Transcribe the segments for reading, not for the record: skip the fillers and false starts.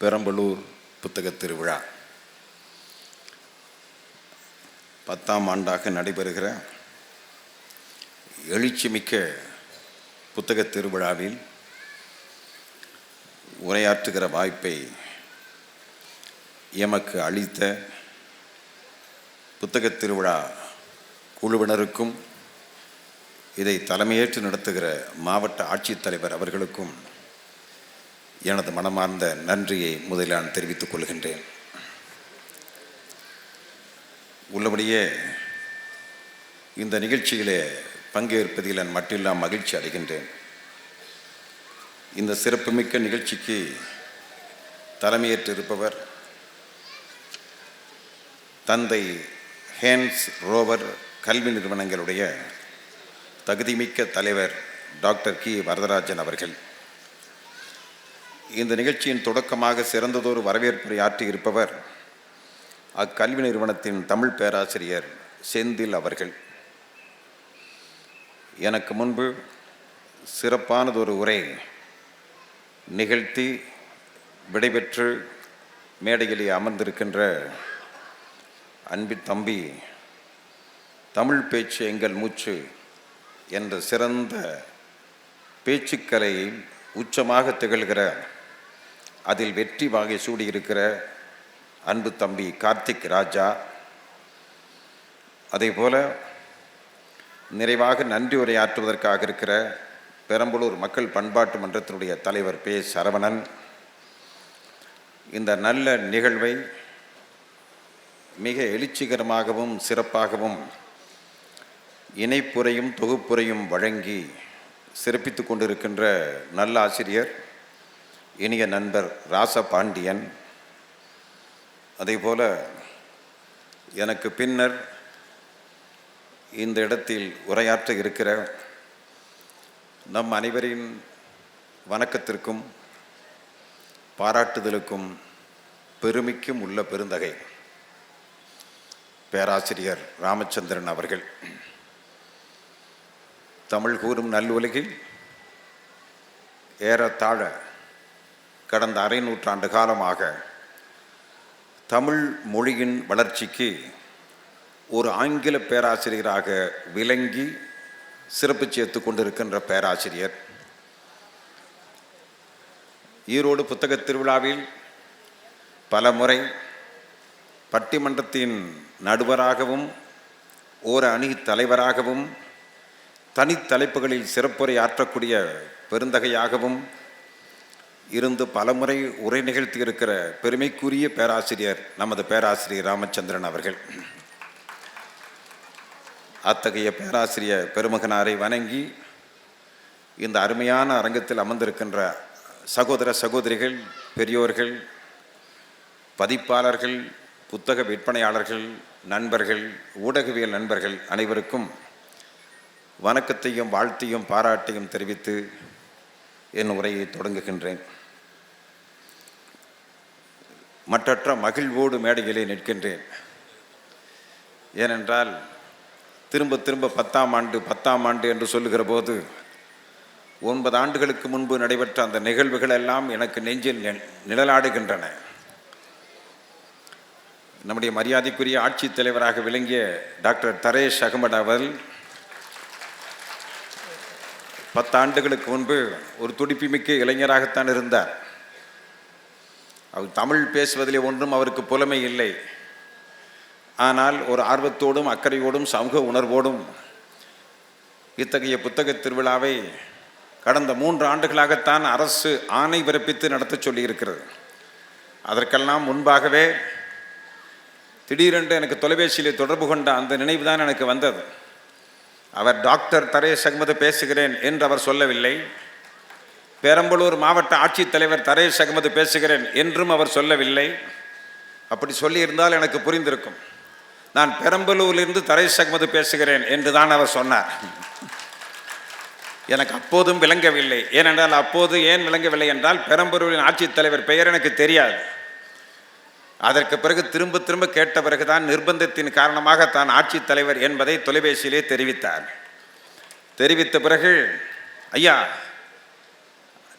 பெரம்பலூர் புத்தகத் திருவிழா 10ஆம் ஆண்டாக நடைபெறுகிற எழுச்சிமிக்க புத்தகத் திருவிழாவில் உரையாற்றுகிற வாய்ப்பை எமக்கு அளித்த புத்தகத் திருவிழா குழுவினருக்கும் இதை தலைமையேற்று நடத்துகிற மாவட்ட ஆட்சித்தலைவர் அவர்களுக்கும் எனது மனமார்ந்த நன்றியை முதலில் நான் தெரிவித்துக் கொள்கின்றேன். உள்ளபடியே இந்த நிகழ்ச்சியிலே பங்கேற்பதில் நான் மட்டில்லாம் மகிழ்ச்சி அடைகின்றேன். இந்த சிறப்புமிக்க நிகழ்ச்சிக்கு தலைமையேற்றிருப்பவர் தந்தை ஹேன்ஸ் ரோவர் கல்வி நிறுவனங்களுடைய தகுதிமிக்க தலைவர் டாக்டர் கி வரதராஜன் அவர்கள். இந்த நிகழ்ச்சியின் தொடக்கமாக சிறந்ததொரு வரவேற்புரை ஆற்றியிருப்பவர் அக்கல்வி நிறுவனத்தின் தமிழ் பேராசிரியர் செந்தில் அவர்கள். எனக்கு முன்பு சிறப்பானதொரு உரை நிகழ்த்தி விடைபெற்று மேடையிலே அமர்ந்திருக்கின்ற அன்பு தம்பி தமிழ் பேச்சு எங்கள் மூச்சு என்ற சிறந்த பேச்சுக்கலையை உச்சமாக திகழ்கிற அதில் வெற்றி வாகை சூடியிருக்கிற அன்பு தம்பி கார்த்திக் ராஜா, அதே போல நிறைவாக நன்றி உரையாற்றுவதற்காக இருக்கிற பெரம்பலூர் மக்கள் பண்பாட்டு மன்றத்தினுடைய தலைவர் பே சரவணன், இந்த நல்ல நிகழ்வை மிக எழுச்சிகரமாகவும் சிறப்பாகவும் இணைப்புரையும் தொகுப்புரையும் வழங்கி சிறப்பித்து கொண்டிருக்கின்ற நல்ல ஆசிரியர் இனிய நண்பர் ராசபாண்டியன், அதேபோல எனக்கு பின்னர் இந்த இடத்தில் உரையாற்ற இருக்கிற நம் அனைவரின் வணக்கத்திற்கும் பாராட்டுதலுக்கும் பெருமைக்கும் உள்ள பெருந்தகை பேராசிரியர் ராமச்சந்திரன் அவர்கள். தமிழ் கூறும் நல்லுலகில் ஏறத்தாழ கடந்த அரை நூற்றாண்டு காலமாக தமிழ் மொழியின் வளர்ச்சிக்கு ஒரு ஆங்கில பேராசிரியராக விளங்கி சிறப்பு சேர்த்து கொண்டிருக்கின்ற பேராசிரியர். ஈரோடு புத்தகத் திருவிழாவில் பல முறை பட்டிமன்றத்தின் நடுவராகவும் ஓர் அணி தலைவராகவும் தனித்தலைப்புகளில் சிறப்புரை ஆற்றக்கூடிய பெருந்தகையாகவும் இருந்து பலமுறை உரை நிகழ்த்தி இருக்கிற பெருமைக்குரிய பேராசிரியர் நமது பேராசிரியர் ராமச்சந்திரன் அவர்கள். அத்தகைய பேராசிரியர் பெருமகனாரை வணங்கி இந்த அருமையான அரங்கத்தில் அமர்ந்திருக்கின்ற சகோதர சகோதரிகள், பெரியோர்கள், பதிப்பாளர்கள், புத்தக விற்பனையாளர்கள், நண்பர்கள், ஊடகவியல் நண்பர்கள் அனைவருக்கும் வணக்கத்தையும் வாழ்த்தையும் பாராட்டையும் தெரிவித்து என் உரையை தொடங்குகின்றேன். மற்றற்ற மகிழ்வோடு மேடையிலே நிற்கின்றேன். ஏனென்றால் திரும்ப திரும்ப 10ஆம் ஆண்டு என்று சொல்லுகிற போது 9 ஆண்டுகளுக்கு முன்பு நடைபெற்ற அந்த நிகழ்வுகள் எல்லாம் எனக்கு நெஞ்சில் நிழலாடுகின்றன. நம்முடைய மரியாதைக்குரிய ஆட்சித் தலைவராக விளங்கிய டாக்டர் தரேஷ் அகமது அவர்கள் 10 ஆண்டுகளுக்கு முன்பு ஒரு துடிப்புமிக்க இளைஞராகத்தான் இருந்தார். அவர் தமிழ் பேசுவதிலே ஒன்றும் அவருக்கு புலமை இல்லை. ஆனால் ஒரு ஆர்வத்தோடும் அக்கறையோடும் சமூக உணர்வோடும் இத்தகைய புத்தகத் திருவிழாவை கடந்த 3 ஆண்டுகளாகத்தான் அரசு ஆணை பிறப்பித்து நடத்த சொல்லியிருக்கிறது. அதற்கெல்லாம் முன்பாகவே திடீரென்று எனக்கு தொலைபேசியிலே தொடர்பு கொண்ட அந்த நினைவு தான் எனக்கு வந்தது. அவர் டாக்டர் தரேஷ் அகமது பேசுகிறேன் என்று அவர் சொல்லவில்லை. பெரம்பலூர் மாவட்ட ஆட்சித்தலைவர் தரேஷ் அகமது பேசுகிறேன் என்றும் அவர் சொல்லவில்லை. அப்படி சொல்லியிருந்தால் எனக்கு புரிந்திருக்கும். நான் பெரம்பலூரிலிருந்து தரேஷ் அகமது பேசுகிறேன் என்று தான் அவர் சொன்னார். எனக்கு அப்போதும் விளங்கவில்லை. ஏனென்றால் அப்போது ஏன் விளங்கவில்லை என்றால் பெரம்பலூரின் ஆட்சித்தலைவர் பெயர் எனக்கு தெரியாது. அதற்கு பிறகு திரும்ப திரும்ப கேட்ட பிறகுதான் நிர்பந்தத்தின் காரணமாக தான் ஆட்சித்தலைவர் என்பதை தொலைபேசியிலே தெரிவித்தார். தெரிவித்த பிறகு, ஐயா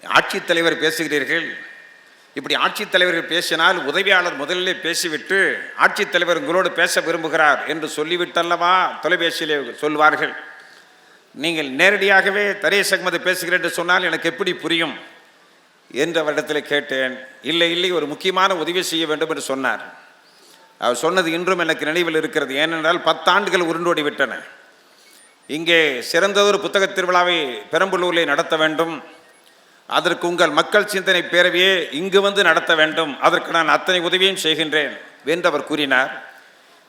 ஆட்சித்தலைவர் பேசுகிறீர்கள், இப்படி ஆட்சித்தலைவர்கள் பேசினால் உதவியாளர் முதலிலே பேசிவிட்டு ஆட்சித்தலைவர் உங்களோடு பேச விரும்புகிறார் என்று சொல்லிவிட்டல்லவா தொலைபேசியிலே சொல்வார்கள். நீங்கள் நேரடியாகவே தரேஸ் அகமது பேசுகிறேன் என்று சொன்னால் எனக்கு எப்படி புரியும் என்று அவரிடத்தில் கேட்டேன். இல்லை இல்லை, ஒரு முக்கியமான உதவி செய்ய வேண்டும் என்று சொன்னார். அவர் சொன்னது இன்றும் எனக்கு நினைவில் இருக்கிறது. ஏனென்றால் 10 ஆண்டுகள் உருண்டோடி விட்டன. இங்கே சிறந்ததொரு புத்தக திருவிழாவை பெரம்பலூரில் நடத்த வேண்டும், அதற்கு உங்கள் மக்கள் சிந்தனை பேரவையே இங்கு வந்து நடத்த வேண்டும், அதற்கு நான் அத்தனை உதவியும் செய்கின்றேன் என்று அவர் கூறினார்.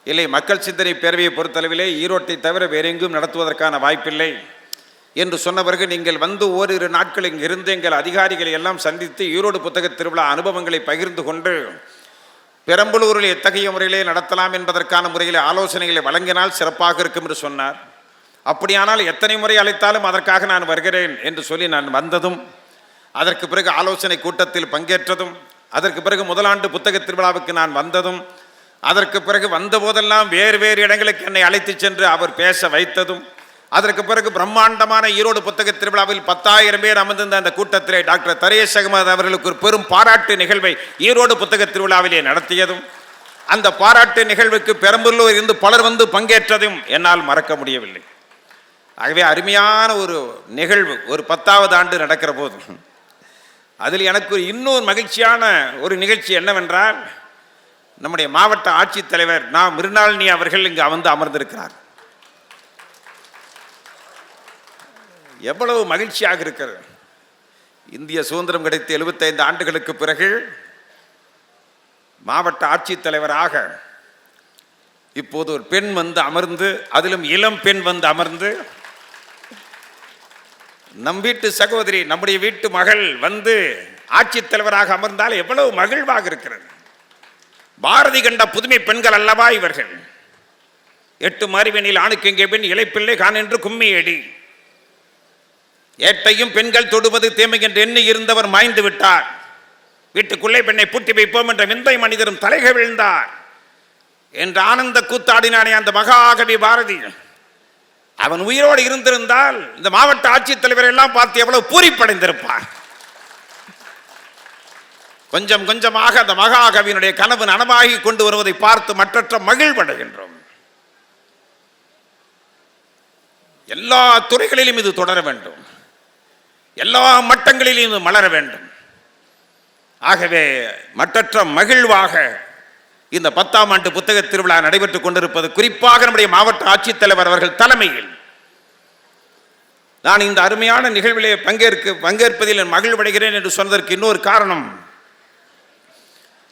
இல்லை, மக்கள் சிந்தனை பேரவையை பொறுத்தளவிலே ஈரோட்டை தவிர வேறு எங்கும் நடத்துவதற்கான வாய்ப்பில்லை என்று சொன்ன பிறகு நீங்கள் வந்து ஓரிரு நாட்கள் இங்கு இருந்து எங்கள் அதிகாரிகளை எல்லாம் சந்தித்து ஈரோடு புத்தக திருவிழா அனுபவங்களை பகிர்ந்து கொண்டு பெரம்பலூரில் எத்தகைய முறையிலே நடத்தலாம் என்பதற்கான முறையில் ஆலோசனைகளை வழங்கினால் சிறப்பாக இருக்கும் என்று சொன்னார். அப்படியானால் எத்தனை முறை அழைத்தாலும் அதற்காக நான் வருகிறேன் என்று சொல்லி நான் வந்ததும், அதற்கு பிறகு ஆலோசனை கூட்டத்தில் பங்கேற்றதும், அதற்கு பிறகு முதலாண்டு புத்தக திருவிழாவுக்கு நான் வந்ததும், அதற்கு பிறகு வந்தபோதெல்லாம் வேறு வேறு இடங்களுக்கு என்னை அழைத்து சென்று அவர் பேச வைத்ததும், அதற்கு பிறகு பிரம்மாண்டமான ஈரோடு புத்தக திருவிழாவில் 10,000 பேர் அமர்ந்திருந்த அந்த கூட்டத்திலே டாக்டர் தரேஸ் அகமது அவர்களுக்கு ஒரு பெரும் பாராட்டு நிகழ்வை ஈரோடு புத்தக திருவிழாவிலே நடத்தியதும், அந்த பாராட்டு நிகழ்வுக்கு பெரம்பலூர் இருந்து பலர் வந்து பங்கேற்றதும் என்னால் மறக்க முடியவில்லை. ஆகவே அருமையான ஒரு நிகழ்வு ஒரு 10வது ஆண்டு நடக்கிற போது அதில் எனக்கு இன்னொரு மகிழ்ச்சியான ஒரு நிகழ்ச்சி என்னவென்றால், நம்முடைய மாவட்ட ஆட்சித்தலைவர் மிருணாளினி அவர்கள் இங்கு வந்து அமர்ந்திருக்கிறார். எவ்வளவு மகிழ்ச்சியாக இருக்கிறது. இந்திய சுதந்திரம் கிடைத்த 75 ஆண்டுகளுக்கு பிறகு மாவட்ட ஆட்சித்தலைவராக இப்போது ஒரு பெண் வந்து அமர்ந்து, அதிலும் இளம் பெண் வந்து அமர்ந்து, நம் வீட்டு சகோதரி நம்முடைய வீட்டு மகள் வந்து ஆட்சித்தலைவராக அமர்ந்தால் எவ்வளவு மகிழ்வாக இருக்கிறது. பாரதி கண்ட புதுமை பெண்கள் அல்லவா இவர்கள். 8 மறிவெனில் ஆணுக்கு எங்கே பெண் இளைப்பிள்ளை கான் என்று கும்மியடி, ஏட்டையும் பெண்கள் தொடுவது தேமை என்று எண்ணி இருந்தவர் மாய்ந்து விட்டார், வீட்டுக்குள்ளே பெண்ணை பூட்டி வைப்போம் என்ற விந்தை மனிதரும் தலைக விழுந்தார் என்று ஆனந்த கூத்தாடினானே அந்த மகாகவி பாரதி. அவன் உயிரோடு இருந்திருந்தால் இந்த மாவட்ட ஆட்சித்தலைவர் எல்லாம் பார்த்து எவ்வளவு பூரிப்படைந்திருப்பார். கொஞ்சம் கொஞ்சமாக அந்த மகாகவியினுடைய கனவு நனவாகி கொண்டு வருவதை பார்த்து மற்றற்ற மகிழ்வடைகின்றோம். எல்லா துறைகளிலும் இது தொடர வேண்டும், எல்லா மட்டங்களிலும் இது மலர வேண்டும். ஆகவே மற்றற்ற மகிழ்வாக இந்த 10ஆம் ஆண்டு புத்தக திருவிழா நடைபெற்றுக் கொண்டிருப்பது, குறிப்பாக நம்முடைய மாவட்ட ஆட்சித்தலைவர் அவர்கள் தலைமையில். நான் இந்த அருமையான நிகழ்விலே பங்கேற்பதில் மகிழ்வடைகிறேன் என்று சொன்னதற்கு இன்னொரு காரணம்,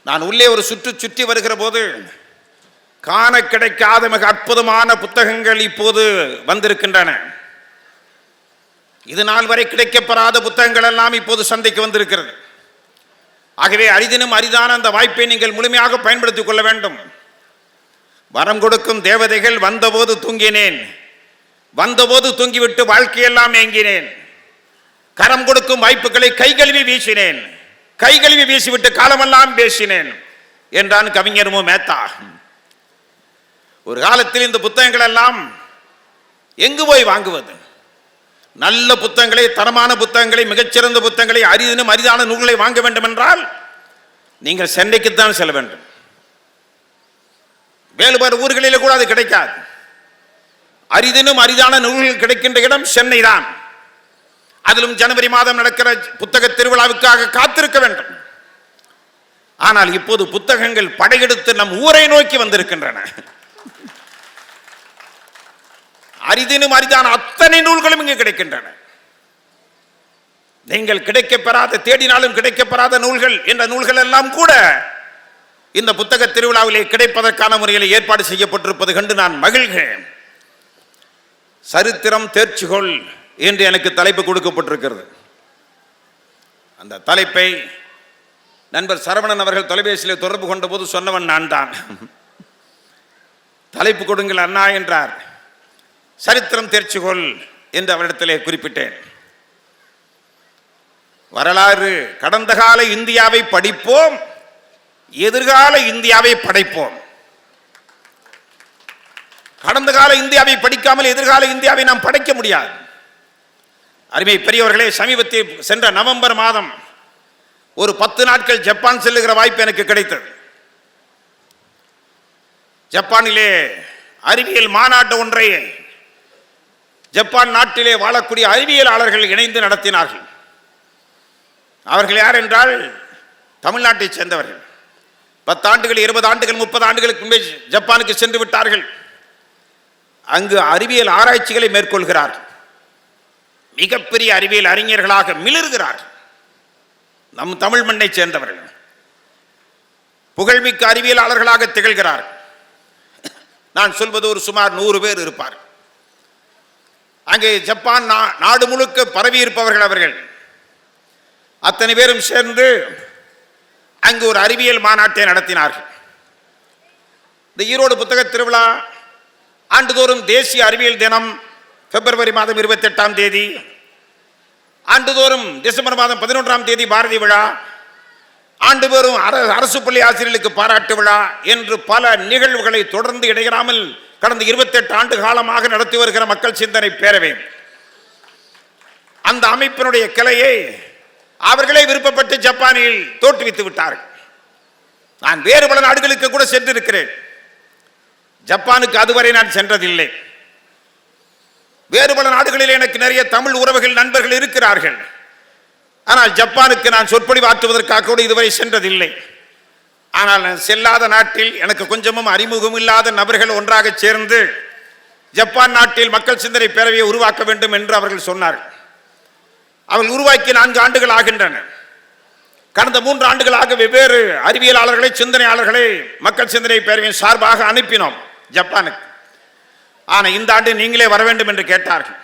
நான் உள்ளே ஒரு சுற்றி வருகிற போது காண கிடைக்காத மிக அற்புதமான புத்தகங்கள் இப்போது வந்திருக்கின்றன. இது நாள் வரை கிடைக்கப்பெறாத புத்தகங்கள் எல்லாம் இப்போது சந்தைக்கு வந்திருக்கிறது. ஆகவே அரிதினும் அரிதான அந்த வாய்ப்பை நீங்கள் முழுமையாக பயன்படுத்திக் கொள்ள வேண்டும். வரம் கொடுக்கும் தேவதைகள் வந்தபோது தூங்கினேன், வந்தபோது தூங்கிவிட்டு வாழ்க்கையெல்லாம் ஏங்கினேன். கரம் கொடுக்கும் வாய்ப்புகளை கைகழுவி வீசினேன், கைகழுவி வீசிவிட்டு காலமெல்லாம் பேசினேன் என்றான் கவிஞர் மு. மேத்தா. ஒரு காலத்தில் இந்த புத்தகங்கள் எல்லாம் எங்கு போய் வாங்குவது? நல்ல புத்தகங்களை, தரமான புத்தகங்களை, மிகச்சிறந்த புத்தகங்களை, அரிதினும் அரிதான நூல்களை வாங்க வேண்டும் என்றால் நீங்கள் சென்னைக்குத்தான் செல்ல வேண்டும். வேறு ஊர்களில் கூட அது கிடைக்காது. அரிதினும் அரிதான நூல்கள் கிடைக்கின்ற இடம் சென்னை தான். அதிலும் ஜனவரி மாதம் நடக்கிற புத்தக திருவிழாவுக்காக காத்திருக்க வேண்டும். ஆனால் இப்போது புத்தகங்கள் படையெடுத்து நம் ஊரை நோக்கி வந்திருக்கின்றன. அரிதினும் அரிதான அத்தனை நூல்களும் இங்கு கிடைக்கின்றன. நீங்கள் கிடைக்கப்பெறாத, தேடினாலும் கிடைக்கப்பெறாத நூல்கள் என்ற நூல்கள் எல்லாம் கூட இந்த புத்தக திருவிழாவிலே கிடைப்பதற்கான முறையில் ஏற்பாடு செய்யப்பட்டிருப்பது கண்டு நான் மகிழ்கிறேன். சரித்திரம் தேர்ச்சிகொள் என்று எனக்கு தலைப்பு கொடுக்கப்பட்டிருக்கிறது. அந்த தலைப்பை நண்பர் சரவணன் அவர்கள் தொலைபேசியில் தொடர்பு கொண்ட போது சொன்னவன் நான் தான். தலைப்பு கொடுங்கள் அண்ணா என்றார். சரித்திரம் தேர்ச்சிகொள் என்று அவரிடத்திலே குறிப்பிட்டேன். வரலாறு, கடந்த கால இந்தியாவை படிப்போம், எதிர்கால இந்தியாவை படைப்போம். கடந்த கால இந்தியாவை படிக்காமல் எதிர்கால இந்தியாவை நாம் படைக்க முடியாது. அருமை பெரியவர்களே, சமீபத்தில் சென்ற நவம்பர் மாதம் ஒரு 10 நாட்கள் ஜப்பான் செல்லுகிற வாய்ப்பு எனக்கு கிடைத்தது. ஜப்பானிலே அறிவியல் மாநாட்டு ஒன்றை ஜப்பான் நாட்டிலே வாழக்கூடிய அறிவியலாளர்கள் இணைந்து நடத்தினார்கள். அவர்கள் யார் என்றால் தமிழ்நாட்டைச் சேர்ந்தவர்கள். 10 ஆண்டுகள் 20 ஆண்டுகள் 30 ஆண்டுகளுக்கு முன்பே ஜப்பானுக்கு சென்று விட்டார்கள். அங்கு அறிவியல் ஆராய்ச்சிகளை மேற்கொள்கிறார்கள். மிகப்பெரிய அறிவியல் அறிஞர்களாக மிளிர்கிறார்கள். நம் தமிழ் மண்ணை சேர்ந்தவர்கள் புகழ்மிக்க அறிவியலாளர்களாக திகழ்கிறார்கள். நான் சொல்வது ஒரு சுமார் 100 பேர் இருப்பார். அங்கே ஜப்பான் நாடு முழுக்க பரவி இருப்பவர்கள் அவர்கள். அத்தனை பேரும் சேர்ந்து அங்கு ஒரு அறிவியல் மாநாட்டை நடத்தினார்கள். இந்த ஈரோடு புத்தக திருவிழா ஆண்டுதோறும் தேசிய அறிவியல் தினம் பிப்ரவரி மாதம் 28ஆம் தேதி, ஆண்டுதோறும் டிசம்பர் மாதம் 11ஆம் தேதி பாரதி விழா, ஆண்டுதோறும் அரசு பள்ளி ஆசிரியர்களுக்கு பாராட்டு விழா என்று பல நிகழ்வுகளை தொடர்ந்து இடையறாமல் கடந்த 28 ஆண்டு காலமாக நடத்தி வருகிற மக்கள் சிந்தனை பேரவை. அந்த அமைப்பினுடைய கிளையை அவர்களே விருப்பப்பட்டு ஜப்பானில் தோற்றுவித்து விட்டார்கள். நான் வேறு பல நாடுகளுக்கு கூட சென்றிருக்கிறேன். ஜப்பானுக்கு அதுவரை நான் சென்றதில்லை. வேறு பல நாடுகளில் எனக்கு நிறைய தமிழ் உறவுகள் நண்பர்கள் இருக்கிறார்கள். ஆனால் ஜப்பானுக்கு நான் சொற்பொழிவாற்றுவதற்காக கூட இதுவரை சென்றதில்லை. ஆனால் நான் செல்லாத நாட்டில் எனக்கு கொஞ்சமும் அறிமுகம் இல்லாத நபர்கள் ஒன்றாக சேர்ந்து ஜப்பான் நாட்டில் மக்கள் சிந்தனை பேரவையை உருவாக்க வேண்டும் என்று அவர்கள் சொன்னார்கள். அவர்கள் உருவாக்கி 4 ஆண்டுகள் ஆகின்றன. கடந்த 3 ஆண்டுகளாக வெவ்வேறு அறிவியலாளர்களை சிந்தனையாளர்களை மக்கள் சிந்தனை பேரவையின் சார்பாக அனுப்பினோம் ஜப்பானுக்கு. ஆனால் இந்த ஆண்டு நீங்களே வர வேண்டும் என்று கேட்டார்கள்.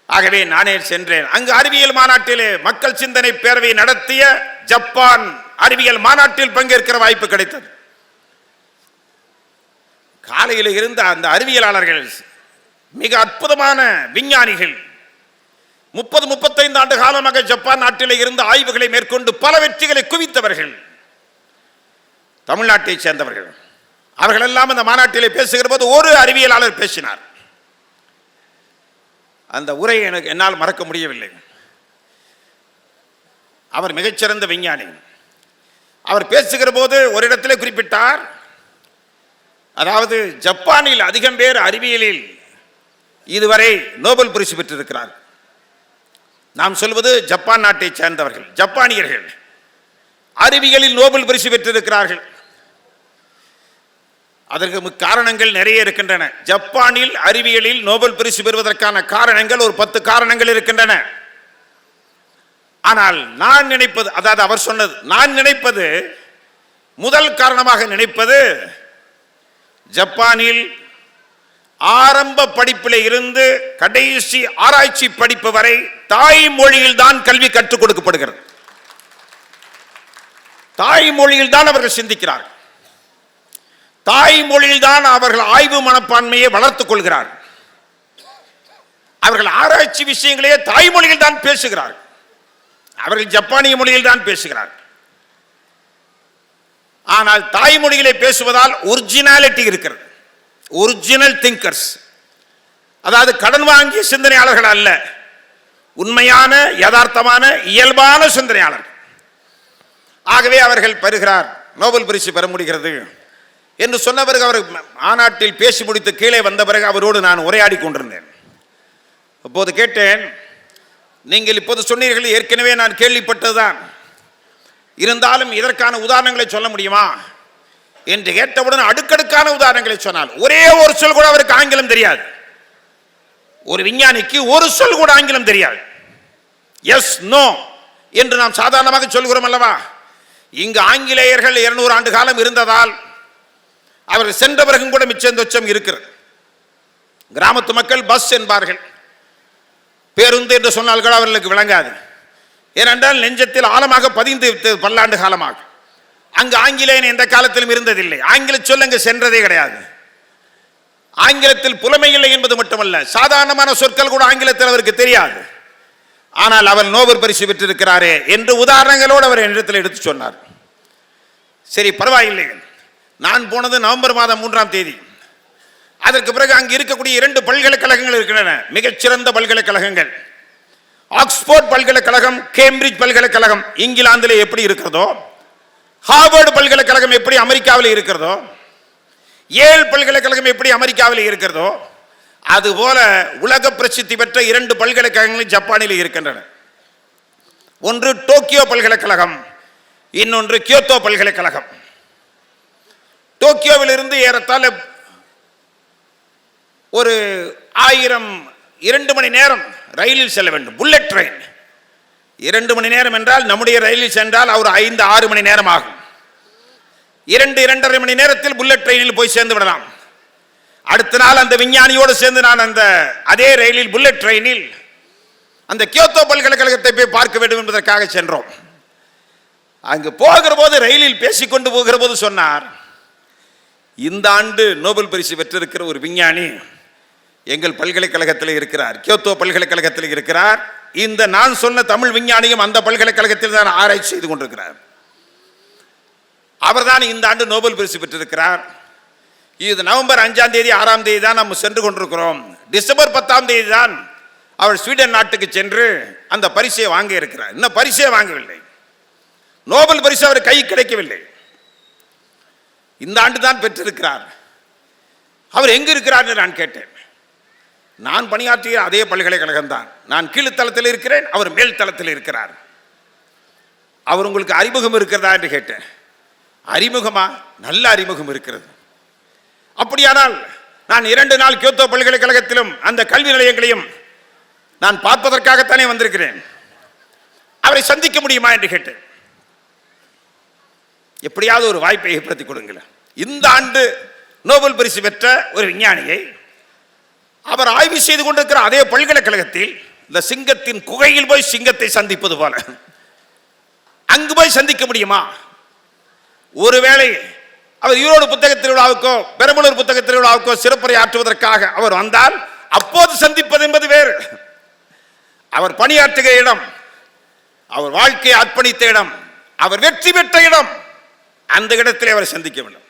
ஆகவே நானே சென்றேன். அங்கு அறிவியல் மாநாட்டிலே மக்கள் சிந்தனை பேரவை நடத்திய ஜப்பான் அறிவியல் மாநாட்டில் பங்கேற்கிற வாய்ப்பு கிடைத்தது. காலையில் இருந்த அந்த அறிவியலாளர்கள் மிக அற்புதமான விஞ்ஞானிகள். 30-35 ஆண்டு காலமாக ஜப்பான் நாட்டிலே இருந்த ஆய்வுகளை மேற்கொண்டு பல வெற்றிகளை குவித்தவர்கள் தமிழ்நாட்டை சேர்ந்தவர்கள். அவர்கள் எல்லாம் அந்த மாநாட்டிலே பேசுகிற போது ஒரு அறிவியலாளர் பேசினார். அந்த உரையை என்னால் மறக்க முடியவில்லை. அவர் மிகச்சிறந்த விஞ்ஞானி. அவர் பேசுகிற போது ஒரு இடத்திலே குறிப்பிட்டார், அதாவது ஜப்பானில் அதிகம் பேர் அறிவியலில் இதுவரை நோபல் பரிசு பெற்றிருக்கிறார். நாம் சொல்வது ஜப்பான் நாட்டை சேர்ந்தவர்கள், ஜப்பானியர்கள் அறிவியலில் நோபல் பரிசு பெற்றிருக்கிறார்கள். அதற்கு காரணங்கள் நிறைய இருக்கின்றன. ஜப்பானில் அறிவியலில் நோபல் பரிசு பெறுவதற்கான காரணங்கள் ஒரு 10 காரணங்கள் இருக்கின்றன. ஆனால் நான் நினைப்பது, அதாவது அவர் சொன்னது, நான் நினைப்பது, முதல் காரணமாக நினைப்பது, ஜப்பானில் ஆரம்ப படிப்பில் இருந்து கடைசி ஆராய்ச்சி படிப்பு வரை தாய்மொழியில் தான் கல்வி கற்றுக் கொடுக்கப்படுகிறது. தாய்மொழியில் தான் அவர்கள் சிந்திக்கிறார்கள். தாய்மொழியில் தான் அவர்கள் ஆய்வு மனப்பான்மையை வளர்த்துக் கொள்கிறார்கள். அவர்கள் ஆராய்ச்சி விஷயங்களே தாய்மொழியில் தான் பேசுகிறார்கள். அவர்கள் ஜப்பானிய மொழியில் தான் பேசுகிறார்கள். ஆனால் தாய்மொழியிலே பேசுவதால் ஒரிஜினாலிட்டி இருக்கிறது. ஒரிஜினல் திங்கர்ஸ், அதாவது கடன் வாங்கிய சிந்தனையாளர்கள் அல்ல, உண்மையான யதார்த்தமான இயல்பான சிந்தனையாளர்கள். ஆகவே அவர்கள் பெறுகிறார், நோபல் பரிசு பெற முடிகிறது என்று சொன்ன பிறகு அவர் மாநாட்டில் பேசி முடித்து கீழே வந்த பிறகு அவரோடு நான் உரையாடி கொண்டிருந்தேன். அப்போது கேட்டேன், நீங்கள் இப்போது சொன்னீர்கள், ஏற்கனவே நான் கேள்விப்பட்டதுதான், இருந்தாலும் இதற்கான உதாரணங்களை சொல்ல முடியுமா என்று கேட்டவுடன் அடுக்கடுக்கான உதாரணங்களை சொன்னால், ஒரே ஒரு சொல் கூட அவருக்கு ஆங்கிலம் தெரியாது. ஒரு விஞ்ஞானிக்கு ஒரு சொல் கூட ஆங்கிலம் தெரியாது. எஸ் நோ என்று நாம் சாதாரணமாக சொல்கிறோம் அல்லவா? இங்கு ஆங்கிலேயர்கள் 200 ஆண்டு காலம் இருந்ததால் அவர்கள் சென்ற பிறகும் கூட மிச்சம் தொச்சம் இருக்கிறது. கிராமத்து மக்கள் பஸ் என்பார்கள், பேருந்து என்று சொன்னால் கூட அவர்களுக்கு விளங்காது. ஏனென்றால் நெஞ்சத்தில் ஆழமாக பதிந்து பல்லாண்டு காலமாக. அங்கு ஆங்கிலேயன் எந்த காலத்திலும் இருந்ததில்லை. ஆங்கில சொல் அங்கு சென்றதே கிடையாது. ஆங்கிலத்தில் புலமை இல்லை என்பது மட்டுமல்ல, சாதாரணமான சொற்கள் கூட ஆங்கிலத்தில் அவருக்கு தெரியாது. ஆனால் அவர் நோபல் பரிசு பெற்றிருக்கிறாரே என்று உதாரணங்களோடு அவர் என்னிடத்தில் எடுத்து சொன்னார். சரி, பரவாயில்லை. நான் போனது நவம்பர் மாதம் 3ஆம் தேதி. அதற்கு பிறகு அங்கு இருக்கக்கூடிய 2 பல்கலைக்கழகங்கள் இருக்கின்றன, மிகச்சிறந்த பல்கலைக்கழகங்கள். ஆக்ஸ்போர்ட் பல்கலைக்கழகம், கேம்பிரிட்ஜ் பல்கலைக்கழகம் இங்கிலாந்திலே எப்படி இருக்கிறதோ, ஹார்வர்டு பல்கலைக்கழகம் எப்படி அமெரிக்காவில் இருக்கிறதோ, ஏல் பல்கலைக்கழகம் எப்படி அமெரிக்காவில் இருக்கிறதோ, அதுபோல உலக பிரசித்தி பெற்ற 2 பல்கலைக்கழகங்கள் ஜப்பானில் இருக்கின்றன. ஒன்று டோக்கியோ பல்கலைக்கழகம், இன்னொன்று கியோத்தோ பல்கலைக்கழகம். டோக்கியோவில் இருந்து ஏறத்தாழ ஒரு 2 மணி நேரம் ரயிலில் செல்ல வேண்டும். புல்லட் ட்ரெயின் 2 மணி நேரம் என்றால் நம்முடைய ரயிலில் சென்றால் ஒரு 5-6 மணி நேரம் ஆகும். 2-2.5 மணி நேரத்தில் புல்லட் ட்ரெயினில் போய் சேர்ந்து விடலாம். அடுத்த நாள் அந்த விஞ்ஞானியோடு சேர்ந்து நான் அதே ரயிலில் புல்லட் ட்ரெயினில் அந்த கியோத்தோ பல்கலைக்கழகத்தை போய் பார்க்க வேண்டும் என்பதற்காக சென்றோம். அங்கு போகிற போது ரயிலில் பேசிக்கொண்டு போகிற போது சொன்னார், இந்த ஆண்டு நோபல் பரிசு பெற்றிருக்கிற ஒரு விஞ்ஞானி எங்கள் பல்கலைக்கழகத்தில் இருக்கிறார், கியோத்தோ பல்கலைக்கழகத்தில் இருக்கிறார். இந்த நான் சொன்ன தமிழ் விஞ்ஞானியும் அந்த பல்கலைக்கழகத்தில் தான் ஆராய்ச்சி செய்து கொண்டிருக்கிறார். அவர்தான் இந்த ஆண்டு நோபல் பரிசு பெற்றிருக்கிறார். இது நவம்பர் 5ஆம் தேதி 6ஆம் தேதி தான் நம்ம சென்று கொண்டிருக்கிறோம். டிசம்பர் 10ஆம் தேதி தான் அவர் ஸ்வீடன் நாட்டுக்கு சென்று அந்த பரிசை வாங்க இருக்கிறார். இன்னும் பரிசே வாங்கவில்லை, நோபல் பரிசு அவர் கை கிடைக்கவில்லை. இந்த ஆண்டு தான் பெற்றிருக்கிறார். அவர் எங்கு இருக்கிறார் என்று நான் கேட்டேன். நான் பணியாற்றிய அதே பல்கலைக்கழகம் தான். நான் கீழ்த்தளத்தில் இருக்கிறேன், அவர் மேல் தளத்தில் இருக்கிறார். அவர் உங்களுக்கு அறிமுகம் இருக்கிறதா என்று கேட்டேன். அறிமுகமா? நல்ல அறிமுகம் இருக்கிறது. அப்படியானால் நான் 2 நாள் கியோத்தோ பல்கலைக்கழகத்திலும் அந்த கல்வி நிலையங்களையும் நான் பார்ப்பதற்காகத்தானே வந்திருக்கிறேன், அவரை சந்திக்க முடியுமா என்று கேட்டேன். எப்படியாவது ஒரு வாய்ப்பை ஏற்படுத்தி கொடுங்களேன். இந்த ஆண்டு நோபல் பரிசு பெற்ற ஒரு விஞ்ஞானியை அவர் ஆய்வு செய்து கொண்டிருக்கிற அதே பல்கலைக்கழகத்தில் இந்த சிங்கத்தின் குகையில் போய் சிங்கத்தை சந்திப்பது போல அங்கு போய் சந்திக்க முடியுமா? ஒருவேளை அவர் ஈரோடு புத்தக திருவிழாவுக்கோ பெரம்பலூர் புத்தக திருவிழாவுக்கோ சிறப்புரை ஆற்றுவதற்காக அவர் வந்தால் அப்போது சந்திப்பது என்பது வேறு. அவர் பணியாற்றுகிற இடம், அவர் வாழ்க்கையை அர்ப்பணித்த இடம், அவர் வெற்றி பெற்ற இடம், அந்த இடத்திலே அவரை சந்திக்க வேண்டும்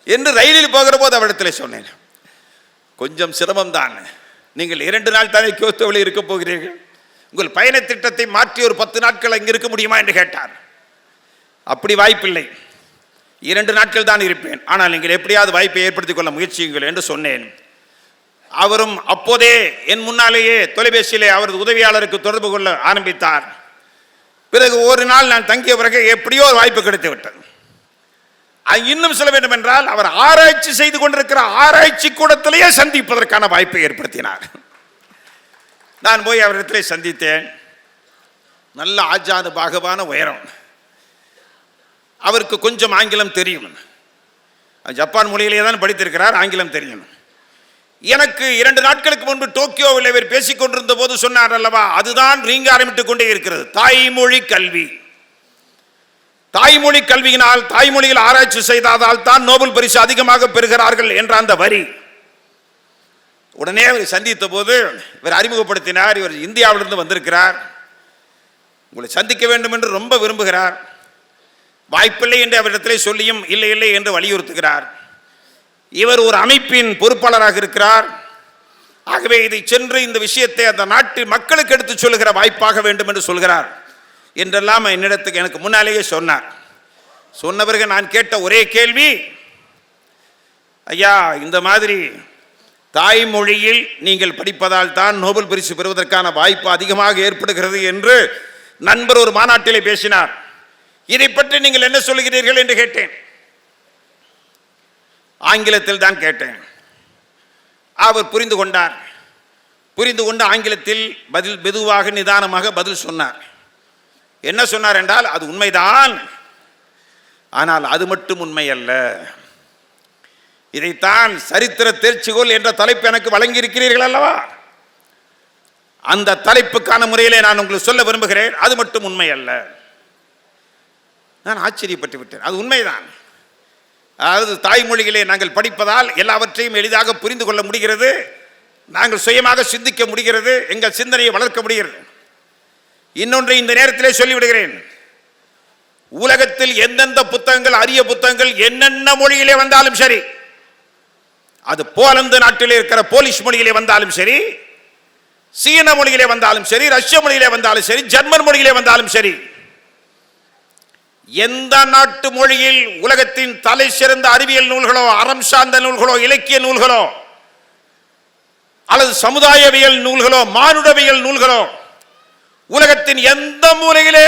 என்று ரயிலில் போகிற போது அவரிடத்திலே சொன்னேன். கொஞ்சம் சிரமம்தான், நீங்கள் 2 நாள் தானே கியோத்தோவில் இருக்க போகிறீர்கள், உங்கள் பயண திட்டத்தை மாற்றி ஒரு 10 நாட்கள் அங்கே இருக்க முடியுமா என்று கேட்டார். அப்படி வாய்ப்பில்லை, 2 நாட்கள் தான் இருப்பேன், ஆனால் நீங்கள் எப்படியாவது வாய்ப்பை ஏற்படுத்திக் கொள்ள முயற்சியுங்கள் என்று சொன்னேன். அவரும் அப்போதே என் முன்னாலேயே தொலைபேசியிலே அவரது உதவியாளருக்கு தொடர்பு கொள்ள ஆரம்பித்தார். பிறகு ஒரு நாள் நான் தங்கிய பிறகு எப்படியோ வாய்ப்பு கிடைத்து விட்டது. இன்னும் சொல்ல வேண்டும் என்றால் அவர் ஆராய்ச்சி செய்து கொண்டிருக்கிற ஆராய்ச்சி கூடத்திலேயே சந்திப்பதற்கான வாய்ப்பை ஏற்படுத்தினார். நான் போய் அவரிடத்திலே சந்தித்தேன். நல்ல ஆஜானு பாகவான உயரம், அவருக்கு கொஞ்சம் ஆங்கிலம் தெரியும், ஜப்பான் மொழியிலே தான் படித்திருக்கிறார், ஆங்கிலம் தெரியும். எனக்கு 2 நாட்களுக்கு முன்பு டோக்கியோவில் இவர் பேசிக் கொண்டிருந்த போது சொன்னார் அல்லவா, அதுதான் ரீங்காரமிட்டுக் கொண்டே இருக்கிறது, தாய்மொழி கல்வி. தாய்மொழி கல்வியினால், தாய்மொழியில் ஆராய்ச்சி செய்தால் தான் நோபல் பரிசு அதிகமாக பெறுகிறார்கள் என்ற அந்த வரி. உடனே அவர் சந்தித்த போது இவர் அறிமுகப்படுத்தினார், இவர் இந்தியாவிலிருந்து வந்திருக்கிறார், உங்களை சந்திக்க வேண்டும் என்று ரொம்ப விரும்புகிறார், வாய்ப்பில்லை என்று அவரிடத்திலே சொல்லியும் இல்லை இல்லை என்று வலியுறுத்துகிறார். இவர் ஒரு அமைப்பின் பொறுப்பாளராக இருக்கிறார், ஆகவே இதை சென்று இந்த விஷயத்தை அந்த நாட்டு மக்களுக்கு எடுத்து சொல்லுகிற வாய்ப்பாக வேண்டும் என்று சொல்கிறார் என்றெல்லாம் என்னிடத்துக்கு எனக்கு முன்னாலேயே சொன்னார். சொன்ன பிறகு நான் கேட்ட ஒரே கேள்வி, ஐயா இந்த மாதிரி தாய்மொழியில் நீங்கள் படிப்பதால் தான் நோபல் பரிசு பெறுவதற்கான வாய்ப்பு அதிகமாக ஏற்படுகிறது என்று நண்பர் ஒரு மாநாட்டிலே பேசினார், இதை பற்றி நீங்கள் என்ன சொல்கிறீர்கள் என்று கேட்டேன். ஆங்கிலத்தில் தான் கேட்டேன். அவர் புரிந்து கொண்டார். புரிந்து கொண்டு ஆங்கிலத்தில் பதில் மெதுவாக நிதானமாக பதில் சொன்னார். என்ன சொன்னார் என்றால், அது உண்மைதான், ஆனால் அது மட்டும் உண்மை அல்ல, இதைத்தான் சரித்திர தேர்ச்சிகோல் என்ற தலைப்பு எனக்கு வழங்கி இருக்கிறீர்கள் அல்லவா, அந்த தலைப்புக்கான முறையிலே நான் உங்களுக்கு சொல்ல விரும்புகிறேன், அது மட்டும் உண்மை அல்ல. நான் ஆச்சரியப்பட்டு விட்டேன். அது உண்மைதான், அதாவது தாய்மொழியிலே நாங்கள் படிப்பதால் எல்லாவற்றையும் எளிதாக புரிந்து கொள்ள முடிகிறது, நாங்கள் சுயமாக சிந்திக்க முடிகிறது, எங்கள் சிந்தனையை வளர்க்க முடிகிறது. இன்னொன்றை இந்த நேரத்திலே சொல்லிவிடுகிறேன், உலகத்தில் எந்தெந்த புத்தகங்கள், அரிய புத்தகங்கள் என்னென்ன மொழியிலே வந்தாலும் சரி, அது போலந்து நாட்டிலே இருக்கிற போலிஷ் மொழியிலே வந்தாலும் சரி, சீன மொழியிலே வந்தாலும் சரி, ரஷ்ய மொழியிலே வந்தாலும் சரி, ஜெர்மன் மொழியிலே வந்தாலும் சரி, எந்த நாட்டு மொழியில் உலகத்தின் தலை சிறந்த அறிவியல் நூல்களோ, அறம் சார்ந்த நூல்களோ, இலக்கிய நூல்களோ, அல்லது சமுதாயவியல் நூல்களோ, மானுடவியல் நூல்களோ, உலகத்தின் எந்த மூலையிலே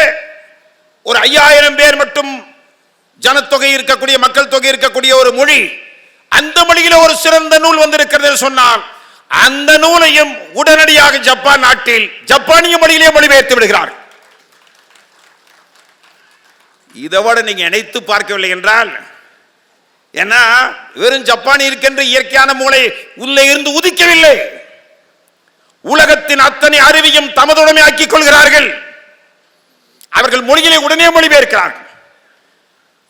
ஒரு 5000 பேர் மட்டும் ஜனத்தொகை இருக்கக்கூடிய, மக்கள் தொகை இருக்கக்கூடிய ஒரு மொழி, அந்த மொழியில ஒரு சிறந்த நூல் வந்திருக்கிறது சொன்னால், அந்த நூலையும் உடனடியாக ஜப்பான் நாட்டில் ஜப்பானிய மொழியிலே மொழிபெயர்த்து விடுகிறார். இதோட நீங்க இணைத்து பார்க்கவில்லை என்றால், ஏன்னா வெறும் ஜப்பானி இருக்கின்ற இயற்கையான மூளை உள்ளே இருந்து உதிக்கவில்லை. உலகத்தின் அத்தனை அறிவையும் தமதுடமை ஆக்கிக் கொள்கிறார்கள். அவர்கள் மொழிகளை உடனே மொழிபெயர்க்கிறார்கள்.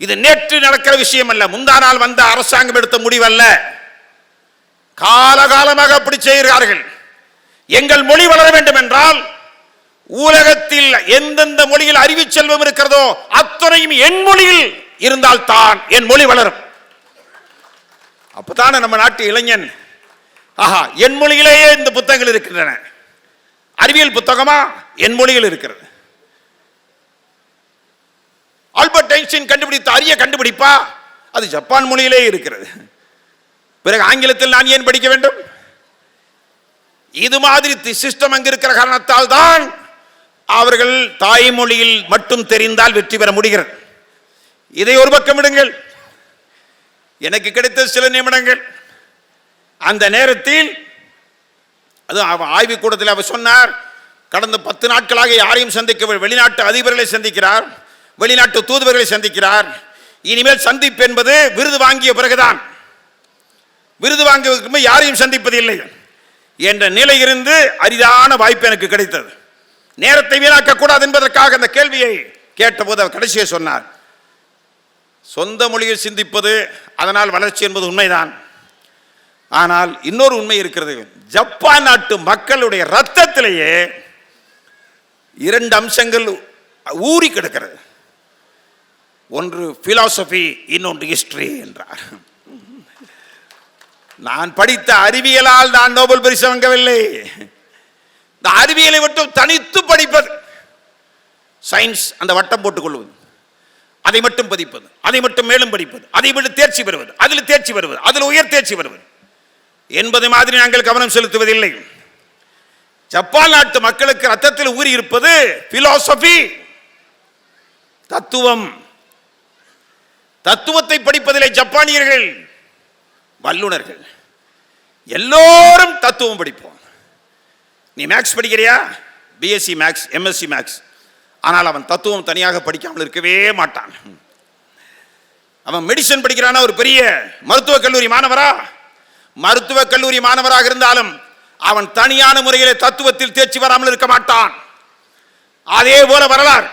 இது நேற்று நடக்கிற விஷயம் அல்ல, முந்தா நாள் வந்த அரசாங்கம் எடுத்த முடிவல்ல. காலகாலமாக அப்படி செய்கிறார்கள். எங்கள் மொழி வளர வேண்டும் என்றால், உலகத்தில் எந்தெந்த மொழியில் அறிவு செல்வம் இருக்கிறதோ அத்தனையும் என் மொழியில் இருந்தால் தான் என் மொழி வளரும். அப்பதான நம்ம நாட்டு இளைஞன், ஆஹா, என் மொழியிலேயே இந்த புத்தகங்கள் இருக்கின்றன. அறிவியல் புத்தகமா என் மொழியில் இருக்கிறது. ஆல்பர்ட் ஐன்ஸ்டீன் கண்டுபிடித்த அரிய கண்டுபிடிப்பா அது ஜப்பான் மொழியிலே இருக்கிறது. பிறகு ஆங்கிலத்தில் நான் ஏன் படிக்க வேண்டும்? இது மாதிரி சிஸ்டம் அங்கு இருக்கிற காரணத்தால் தான் அவர்கள் தாய்மொழியில் மட்டும் தெரிந்தால் வெற்றி பெற முடிகிறது. இதை ஒரு பக்கம் விடுங்கள். எனக்கு கிடைத்த சில நிமிடங்கள், அந்த நேரத்தில் அது ஆய்வுக்கூடத்தில் அவர் சொன்னார், கடந்த 10 நாட்களாக யாரையும் சந்திக்க, வெளிநாட்டு அதிபர்களை சந்திக்கிறார், வெளிநாட்டு தூதுவர்களை சந்திக்கிறார். இனிமேல் சந்திப்பு என்பது விருது வாங்கிய பிறகுதான், விருது வாங்குவதற்கு யாரையும் சந்திப்பதில்லை என்ற நிலை இருந்து அரிதான வாய்ப்பு எனக்கு கிடைத்தது. நேரத்தை வீணாக்க கூடாது என்பதற்காக அந்த கேள்வியை கேட்டபோது அவர் கடைசியை சொன்னார், சொந்த மொழியில் சிந்திப்பது அதனால் வளர்ச்சி என்பது உண்மைதான். ஆனால் இன்னொரு உண்மை இருக்கிறது. ஜப்பான் நாட்டு மக்களுடைய ரத்தத்திலேயே 2 அம்சங்கள் ஊறி கிடக்கிறது. ஒன்று பிலாசபி, இன்னொன்று ஹிஸ்டரி என்றார். நான் படித்த அறிவியலால் நான் நோபல் பரிசு வாங்கவில்லை. இந்த அறிவியலை மட்டும் தனித்து படிப்பது, சயின்ஸ் அந்த வட்டம் போட்டுக் கொள்வது, அதை மட்டும் பதிப்பது, அதை மட்டும் மேலும் படிப்பது, அதை மட்டும் தேர்ச்சி பெறுவது, அதில் தேர்ச்சி பெறுவது, அதில் உயர் தேர்ச்சி பெறுவது என்பது மாதிரி நாங்கள் கவனம் செலுத்துவதில்லை. ஜப்பான் நாட்டு மக்களுக்கு ரத்தத்தில் ஊறி இருப்பது பிலாசபி, தத்துவம். தத்துவத்தை படிப்பதிலே ஜப்பானியர்கள் வல்லுநர்கள். எல்லோரும் தத்துவம் படிப்போம். நீ மேக்ஸ் படிக்கிறியா? BSc maths, MSc maths. ஆனால் அவன் தத்துவம் தனியாக படிக்காமல் இருக்கவே மாட்டான். அவன் மெடிசன் படிக்கிறானா, ஒரு பெரிய மருத்துவக் கல்லூரி மாணவரா, மருத்துவக் கல்லூரி மாணவராக இருந்தாலும் அவன் தனியான முறையிலே தத்துவத்தில் தேர்ச்சி வராமல் இருக்க மாட்டான். அதே போல வரலாறு,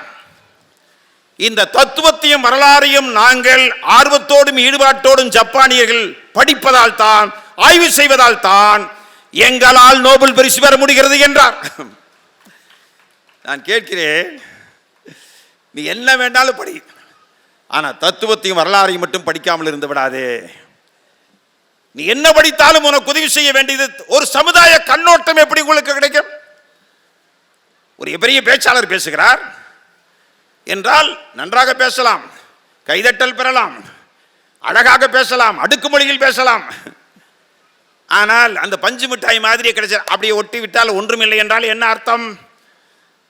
இந்த தத்துவத்தையும் வரலாறையும் நாங்கள் ஆர்வத்தோடும் ஈடுபாட்டோடும் ஜப்பானியர்கள் படிப்பதால் தான், ஆய்வு செய்வதால் தான் எங்களால் நோபல் பரிசு பெற முடிகிறது என்றார். நான் கேட்கிறேன், நீ என்ன வேண்டாலும் படி, ஆனா தத்துவத்தையும் வரலாறையும் மட்டும் படிக்காமல் இருந்து விடாதே. நீ என்ன படித்தாலும் உனக்கு உதவி செய்ய வேண்டியது ஒரு சமுதாய கண்ணோட்டம் எப்படி உங்களுக்கு கிடைக்கும்? ஒரு பெரிய பேச்சாளர் பேசுகிறார் என்றால் நன்றாக பேசலாம், கைதட்டல் பெறலாம், அழகாக பேசலாம், அடுக்குமொழியில் பேசலாம். ஆனால் அந்த பஞ்சு மிட்டாய் மாதிரி கிடைச்ச அப்படியே ஒட்டி விட்டால் ஒன்றுமில்லை என்றால் என்ன அர்த்தம்?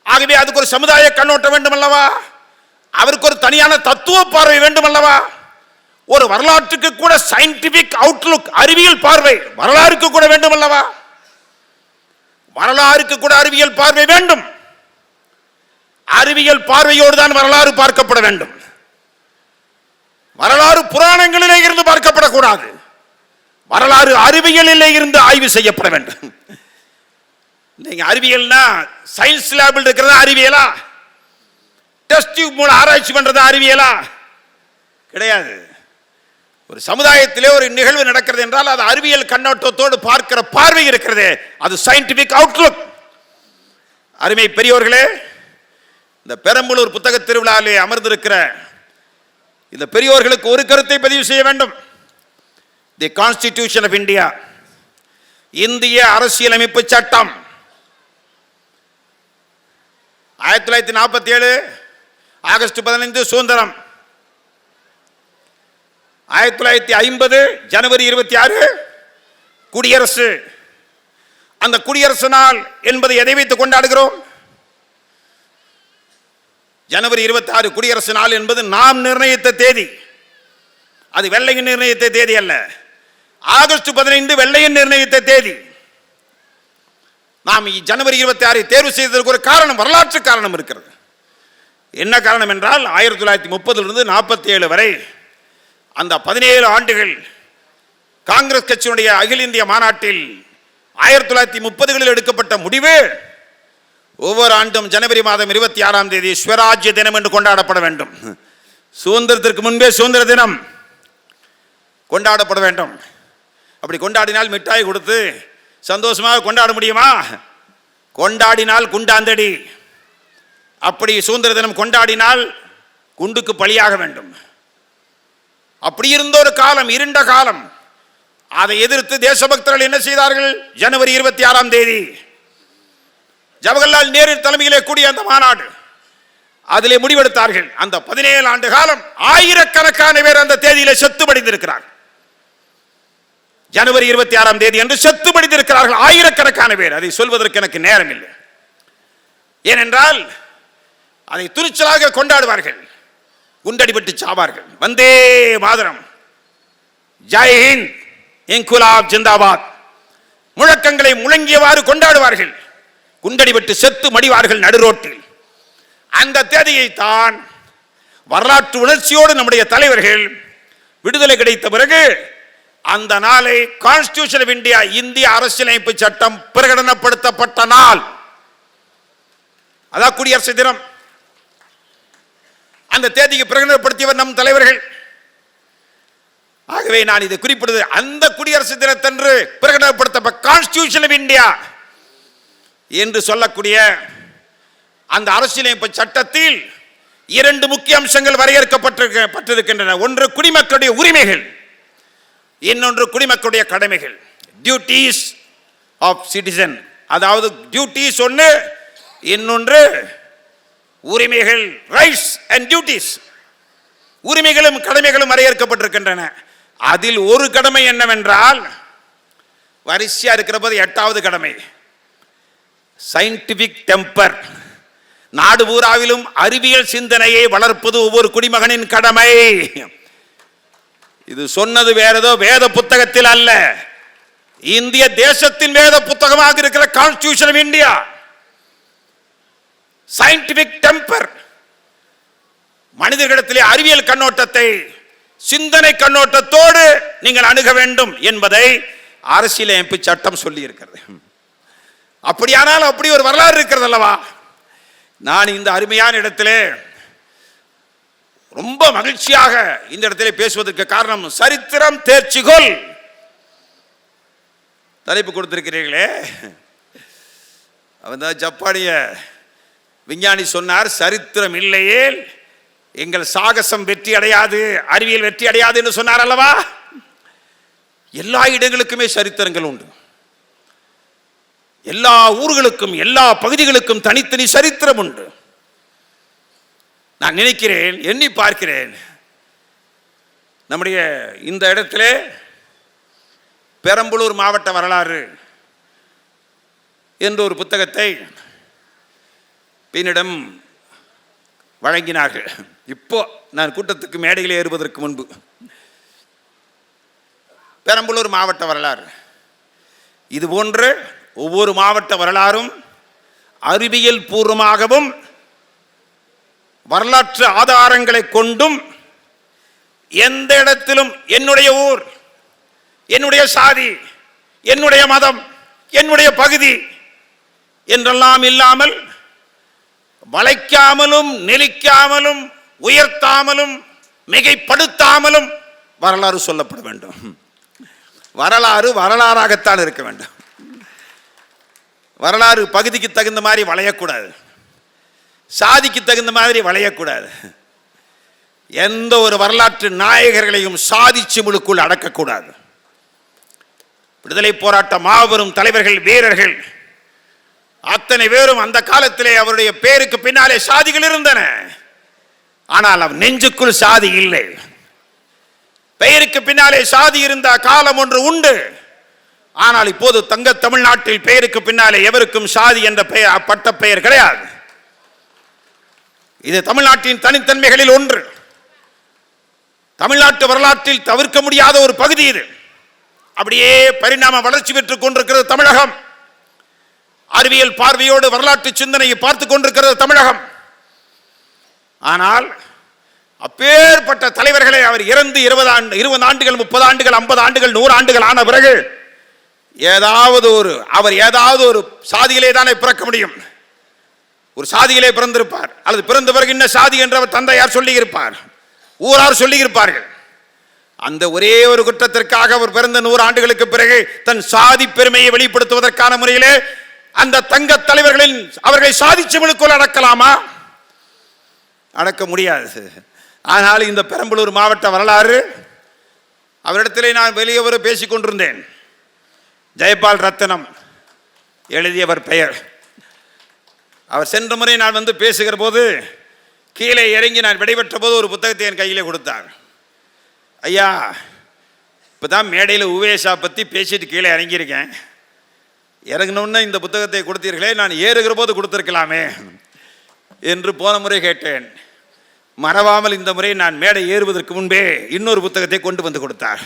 ஆகவே அதுக்கு ஒரு சமுதாய கண்ணோட்டம் வேண்டும் அல்லவா? அவருக்கு ஒரு தனியான தத்துவ பார்வை வேண்டும் அல்லவா? ஒரு வரலாற்றுக்கு கூட சயின்டிபிக் அவுட்லுக், அறிவியல் பார்வை வரலாறுக்கு கூட வேண்டும் அல்லவா? வரலாறுக்கு கூட அறிவியல் பார்வை வேண்டும். அறிவியல் பார்வையோடு தான் வரலாறு பார்க்கப்பட வேண்டும். வரலாறு புராணங்களிலே இருந்து பார்க்கப்படக்கூடாது. வரலாறு அறிவியலிலே இருந்து ஆய்வு செய்யப்பட வேண்டும். நீங்க அறிவியல்னா சயின்ஸ் லேபில் இருக்கிறதா அறிவியலா? டெஸ்ட் டியூப் மூலம் ஆராய்ச்சி பண்றதா அறிவியலா? கிடையாது. ஒரு சமுதாயத்திலே ஒரு நிகழ்வு நடக்கிறது என்றால் அது அறிவியல் கண்ணோட்டத்தோடு பார்க்கிற பார்வை இருக்கிறது, அது சயின்டிபிக் அவுட்லுக். அருமை பெரியோர்களே, இந்த பெரம்பலூர் புத்தக திருவிழாவிலே அமர்ந்திருக்கிற இந்த பெரியோர்களுக்கு ஒரு கருத்தை பதிவு செய்ய வேண்டும். தி கான்ஸ்டிடியூஷன் ஆஃப் இந்தியா, இந்திய அரசியலமைப்பு சட்டம் 1947 ஆகஸ்ட் 15 சுதந்திரம். 1950 ஜனவரி 26 குடியரசு. அந்த குடியரசு நாள் என்பதை எதை வைத்து கொண்டாடுகிறோம்? ஜனவரி 26 குடியரசு நாள் என்பது நாம் நிர்ணயித்த தேதி. அது வெள்ளையன் நிர்ணயித்த தேதி அல்ல. ஆகஸ்ட் 15 வெள்ளையன் நிர்ணயித்த தேதி. நாம் ஜனவரி 26 தேர்வு செய்ததற்கு ஒரு காரணம், வரலாற்று காரணம் இருக்கிறது. என்ன காரணம் என்றால் 1930 47 வரை அந்த 17 ஆண்டுகள் காங்கிரஸ் கட்சியினுடைய அகில இந்திய மாநாட்டில் 1930களில் எடுக்கப்பட்ட முடிவு ஒவ்வொரு ஆண்டும் ஜனவரி மாதம் 26ஆம் தேதி ஸ்வராஜ்ய தினம் என்று கொண்டாடப்பட வேண்டும். சுதந்திரத்திற்கு முன்பே சுதந்திர தினம் கொண்டாடப்பட வேண்டும். அப்படி கொண்டாடினால் மிட்டாய் கொடுத்து சந்தோஷமாக கொண்டாட முடியுமா? கொண்டாடினால் குண்டாந்தடி. அப்படி சுதந்திர தினம் கொண்டாடினால் குண்டுக்கு பலியாக வேண்டும். அப்படி இருந்த ஒரு காலம், இருண்ட காலம். அதை எதிர்த்து தேசபக்தர்கள் என்ன செய்தார்கள்? ஜனவரி 26ஆம் தேதி ஜவஹர்லால் நேரு தலைமையிலே கூடிய அந்த மாநாடு, அதிலே முடிவெடுத்தார்கள். அந்த 17 ஆண்டு காலம் ஆயிரக்கணக்கான பேர் அந்த தேதியிலே செத்து மடிந்திருக்கிறார். ஜனவரி 26ஆம் தேதி என்று செத்து மடிந்திருக்கிறார்கள் ஆயிரக்கணக்கான பேர். அதை சொல்வதற்கு எனக்கு நேரம் இல்லை. ஏனென்றால் அதை துணிச்சலாக கொண்டாடுவார்கள், குண்டடிபட்டு சாவார்கள். வந்தே மாதரம், ஜெய் ஹிந்த், இன்குலாப் ஜிந்தாபாத் முழக்கங்களை முழங்கியவாறு கொண்டாடுவார்கள். குண்டடிபட்டு செத்து மடிவார்கள் நடுரோட்டில். அந்த தேதியை தான் வரலாற்று உணர்ச்சியோடு நம்முடைய தலைவர்கள் விடுதலை கிடைத்த பிறகு அந்த நாளை கான்ஸ்டிடியூஷன் ஆஃப் இந்தியா, இந்திய அரசியலமைப்பு சட்டம் பிரகடனப்படுத்தப்பட்ட நாள். அதான் குடியரசு தினம். அந்த தேதிக்கு பிரகடனப்படுத்தியவர் நம் தலைவர்கள். ஆகவே நான் இதை குறிப்பிடுவது, அந்த குடியரசு தினத்தன்று பிரகடனப்படுத்த கான்ஸ்டிடியூஷன் ஆஃப் இந்தியா என்று சொல்லக்கூடிய அந்த அரசியலமைப்பு சட்டத்தில் 2 முக்கிய அம்சங்கள் வரையறுக்கப்பட்டிருக்கின்றன. ஒன்று குடிமக்களுடைய உரிமைகள், இன்னொன்று குடிமக்களுடைய கடமைகள். டியூட்டிஸ் ஆஃப் சிட்டிசன், அதாவது டியூட்டிஸ் ஒன்று, இன்னொன்று உரிமைகள், ரைட்ஸ் அண்ட் டியூட்டிஸ். உரிமைகளும் கடமைகளும் வரையறுக்கப்பட்டிருக்கின்றன. அதில் ஒரு கடமை என்னவென்றால், வரிசையா இருக்கிற போது 8வது கடமை, சயின்டிபிக் டெம்பர். நாடு பூராவிலும் அறிவியல் சிந்தனையை வளர்ப்பது ஒவ்வொரு குடிமகனின் கடமை. இது சொன்னது வேற ஏதோ வேத புத்தகத்தில் அல்ல, இந்திய தேசத்தின் வேத புத்தகமாக இருக்கிற constitution of India. Scientific temper, மனிதர்களிடத்திலே அறிவியல் கண்ணோட்டத்தை, சிந்தனை கண்ணோட்டத்தோடு நீங்கள் அணுக வேண்டும் என்பதை அரசியலமைப்பு சட்டம் சொல்லி இருக்கிறது. அப்படியானால் அப்படி ஒரு வரலாறு இருக்கிறது அல்லவா? நான் இந்த அருமையான இடத்திலே ரொம்ப மகிழ்ச்சியாக இந்த இடத்திலே பேசுவதற்கு காரணம், சரித்திரம் தேர்ச்சிகொள் தலைப்பு கொடுத்திருக்கிறீர்களே. அவன் தான் ஜப்பானிய விஞ்ஞானி சொன்னார், சரித்திரம் இல்லையே எங்கள் சாகசம் வெற்றி அடையாது, அறிவியல் வெற்றி அடையாது என்று சொன்னார் அல்லவா? எல்லா இடங்களுக்குமே சரித்திரங்கள் உண்டு. எல்லா ஊர்களுக்கும், எல்லா பகுதிகளுக்கும் தனித்தனி சரித்திரம் உண்டு. நான் நினைக்கிறேன், எண்ணி பார்க்கிறேன், நம்முடைய இந்த இடத்திலே பெரம்பலூர் மாவட்ட வரலாறு என்ற ஒரு புத்தகத்தை பின்னிடம் வழங்கினார்கள். இப்போ நான் கூட்டத்துக்கு மேடையில் ஏறுவதற்கு முன்பு பெரம்பலூர் மாவட்ட வரலாறு, இது போன்று ஒவ்வொரு மாவட்ட வரலாறும் அறிவியல் பூர்வமாகவும் வரலாற்று ஆதாரங்களை கொண்டும் எந்த இடத்திலும் என்னுடைய ஊர், என்னுடைய சாதி, என்னுடைய மதம், என்னுடைய பகுதி என்றெல்லாம் இல்லாமல் வளைக்காமலும் நெளிக்காமலும் உயர்த்தாமலும் மிகைப்படுத்தாமலும் வரலாறு சொல்லப்பட வேண்டும். வரலாறு வரலாறாகத்தான் இருக்க வேண்டும். வரலாறு பகுதிக்கு தகுந்த மாதிரி வளையக்கூடாது, சாதிக்கு தகுந்த மாதிரி வளையக்கூடாது. எந்த ஒரு வரலாற்று நாயகர்களையும் சாதி சிமிழுக்குள் அடக்கக்கூடாது. விடுதலை போராட்ட மாபெரும் தலைவர்கள், வீரர்கள் அத்தனை பேரும் அந்த காலத்திலே அவருடைய பேருக்கு பின்னாலே சாதிகள் இருந்தன. ஆனால் அவர் நெஞ்சுக்குள் சாதி இல்லை. பெயருக்கு பின்னாலே சாதி இருந்த காலம் ஒன்று உண்டு. ஆனால் இப்போது தங்க தமிழ்நாட்டில் பெயருக்கு பின்னாலே எவருக்கும் சாதி என்ற பெயர் பட்ட பெயர் கிடையாது. இது தமிழ்நாட்டின் தனித்தன்மைகளில் ஒன்று. தமிழ்நாட்டு வரலாற்றில் தவிர்க்க முடியாத ஒரு பகுதி இது. அப்படியே பரிணாம வளர்ச்சி பெற்றுக் கொண்டிருக்கிறது தமிழகம். அறிவியல் பார்வையோடு வரலாற்று சிந்தனையை பார்த்துக் கொண்டிருக்கிறது தமிழகம். ஆனால் அப்பேற்பட்ட தலைவர்களை அவர் இறந்து 20 ஆண்டுகள் 30 ஆண்டுகள் 50 ஆண்டுகள் 100 ஆண்டுகள் ஆன பிறகு அவர் ஏதாவது ஒரு சாதியிலே தானே பிறக்க முடியும். ஒரு சாதியிலே பிறந்திருப்பார், அல்லது பிறந்த பிறகு என்ன சாதி என்று அவர் தந்தையார் சொல்லி இருப்பார், ஊரார் சொல்லி இருப்பார்கள். அந்த ஒரே ஒரு குற்றத்திற்காக அவர் பிறந்த 100 ஆண்டுகளுக்கு பிறகு தன் சாதி பெருமையை வெளிப்படுத்துவதற்கான முறையிலே அந்த தங்க தலைவர்களின் அவர்களை சாதிச்சவர்களுக்குள் அடக்கலாமா? அடக்க முடியாது. ஆனால் இந்த பெரம்பலூர் மாவட்ட வரலாறு, அவரிடத்திலே நான் வெளியே வர பேசிக் கொண்டிருந்தேன். ஜெயபால் ரத்னம் எழுதியவர் பெயர். அவர் சென்ற முறை நான் வந்து பேசுகிற போது கீழே இறங்கி நான் விடைபெற்ற போது ஒரு புத்தகத்தை என் கையிலே கொடுத்தார். ஐயா, இப்போதான் மேடையில் உவேஷா பற்றி பேசிட்டு கீழே இறங்கியிருக்கேன், இறங்கினோன்னு இந்த புத்தகத்தை கொடுத்தீர்களே, நான் ஏறுகிற போது கொடுத்துருக்கலாமே என்று போன முறை கேட்டேன். மறவாமல் இந்த முறை நான் மேடை ஏறுவதற்கு முன்பே இன்னொரு புத்தகத்தை கொண்டு வந்து கொடுத்தார்.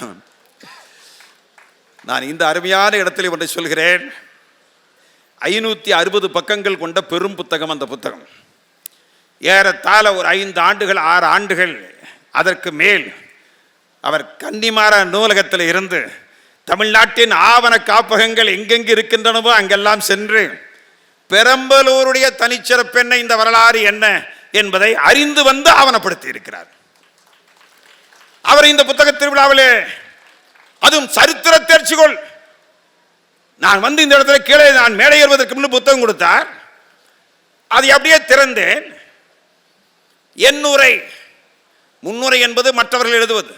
நான் இந்த அருமையான இடத்துல ஒன்றை சொல்கிறேன். 560 பக்கங்கள் கொண்ட பெரும் புத்தகம் அந்த புத்தகம். ஏறத்தாழ ஒரு 5 ஆண்டுகள் 6 ஆண்டுகள் அதற்கு மேல் அவர் கன்னிமாரா நூலகத்தில் இருந்து தமிழ்நாட்டின் ஆவண காப்பகங்கள் எங்கெங்கு இருக்கின்றனவோ அங்கெல்லாம் சென்று பெரம்பலூருடைய தனிச்சிறப்பென்ன, இந்த வரலாறு என்ன என்பதை அறிந்து வந்து ஆவணப்படுத்தி இருக்கிறார். அவர் இந்த புத்தக திருவிழாவிலே, அதுவும் சரித்திர தேர்ச்சிகோள், நான் வந்து இந்த இடத்துல கீழே நான் மேடை ஏறுவதற்கு முன்பு புத்தகம் கொடுத்தார். அதை அப்படியே திறந்தேன். எண்ணுரை, முன்னுரை என்பது மற்றவர்கள் எழுதுவது,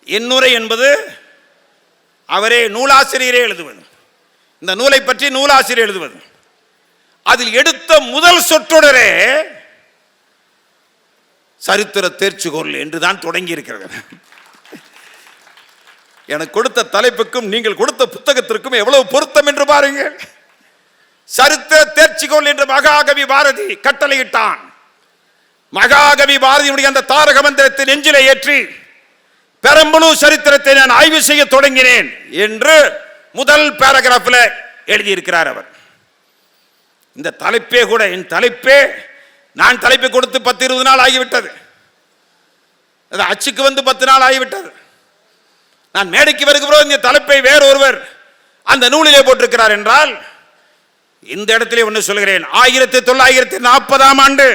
எண்ணுரை என்பது அவரே நூலாசிரியரே எழுதுவது, இந்த நூலை பற்றி நூலாசிரியர் எழுதுவது. அதில் எடுத்த முதல் சொற்றொடரே சரித்திர தேர்ச்சிகோள் என்றுதான் தொடங்கி இருக்கிறது. எனக்கு கொடுத்த தலைப்புக்கும் நீங்கள் கொடுத்த புத்தகத்திற்கும் எவ்வளவு பொருத்தம் என்று பாருங்கள். சரித்திர தேர்ச்சிகோள் என்று மகாகவி பாரதி கட்டளையிட்டான். மகாகவி பாரதியுடைய அந்த தாரக மந்திரத்தை நெஞ்சிலே ஏற்றி பெரம்பலூர் சரித்திரத்தை நான் ஆய்வு செய்ய தொடங்கினேன் என்று முதல் பேராகிராஃபில் எழுதியிருக்கிறார் அவர். இந்த தலைப்பே கூட, என் தலைப்பே, நான் தலைப்பை கொடுத்து 10-20 நாள் ஆகிவிட்டது. அது அச்சுக்கு வந்து 10 நாள் ஆகிவிட்டது. நான் மேடைக்கு வருகிறோம், இந்த தலைப்பை வேறொருவர் அந்த நூலிலே போட்டிருக்கிறார் என்றால், இந்த இடத்திலே ஒன்று சொல்கிறேன். 1940ஆம் ஆண்டு,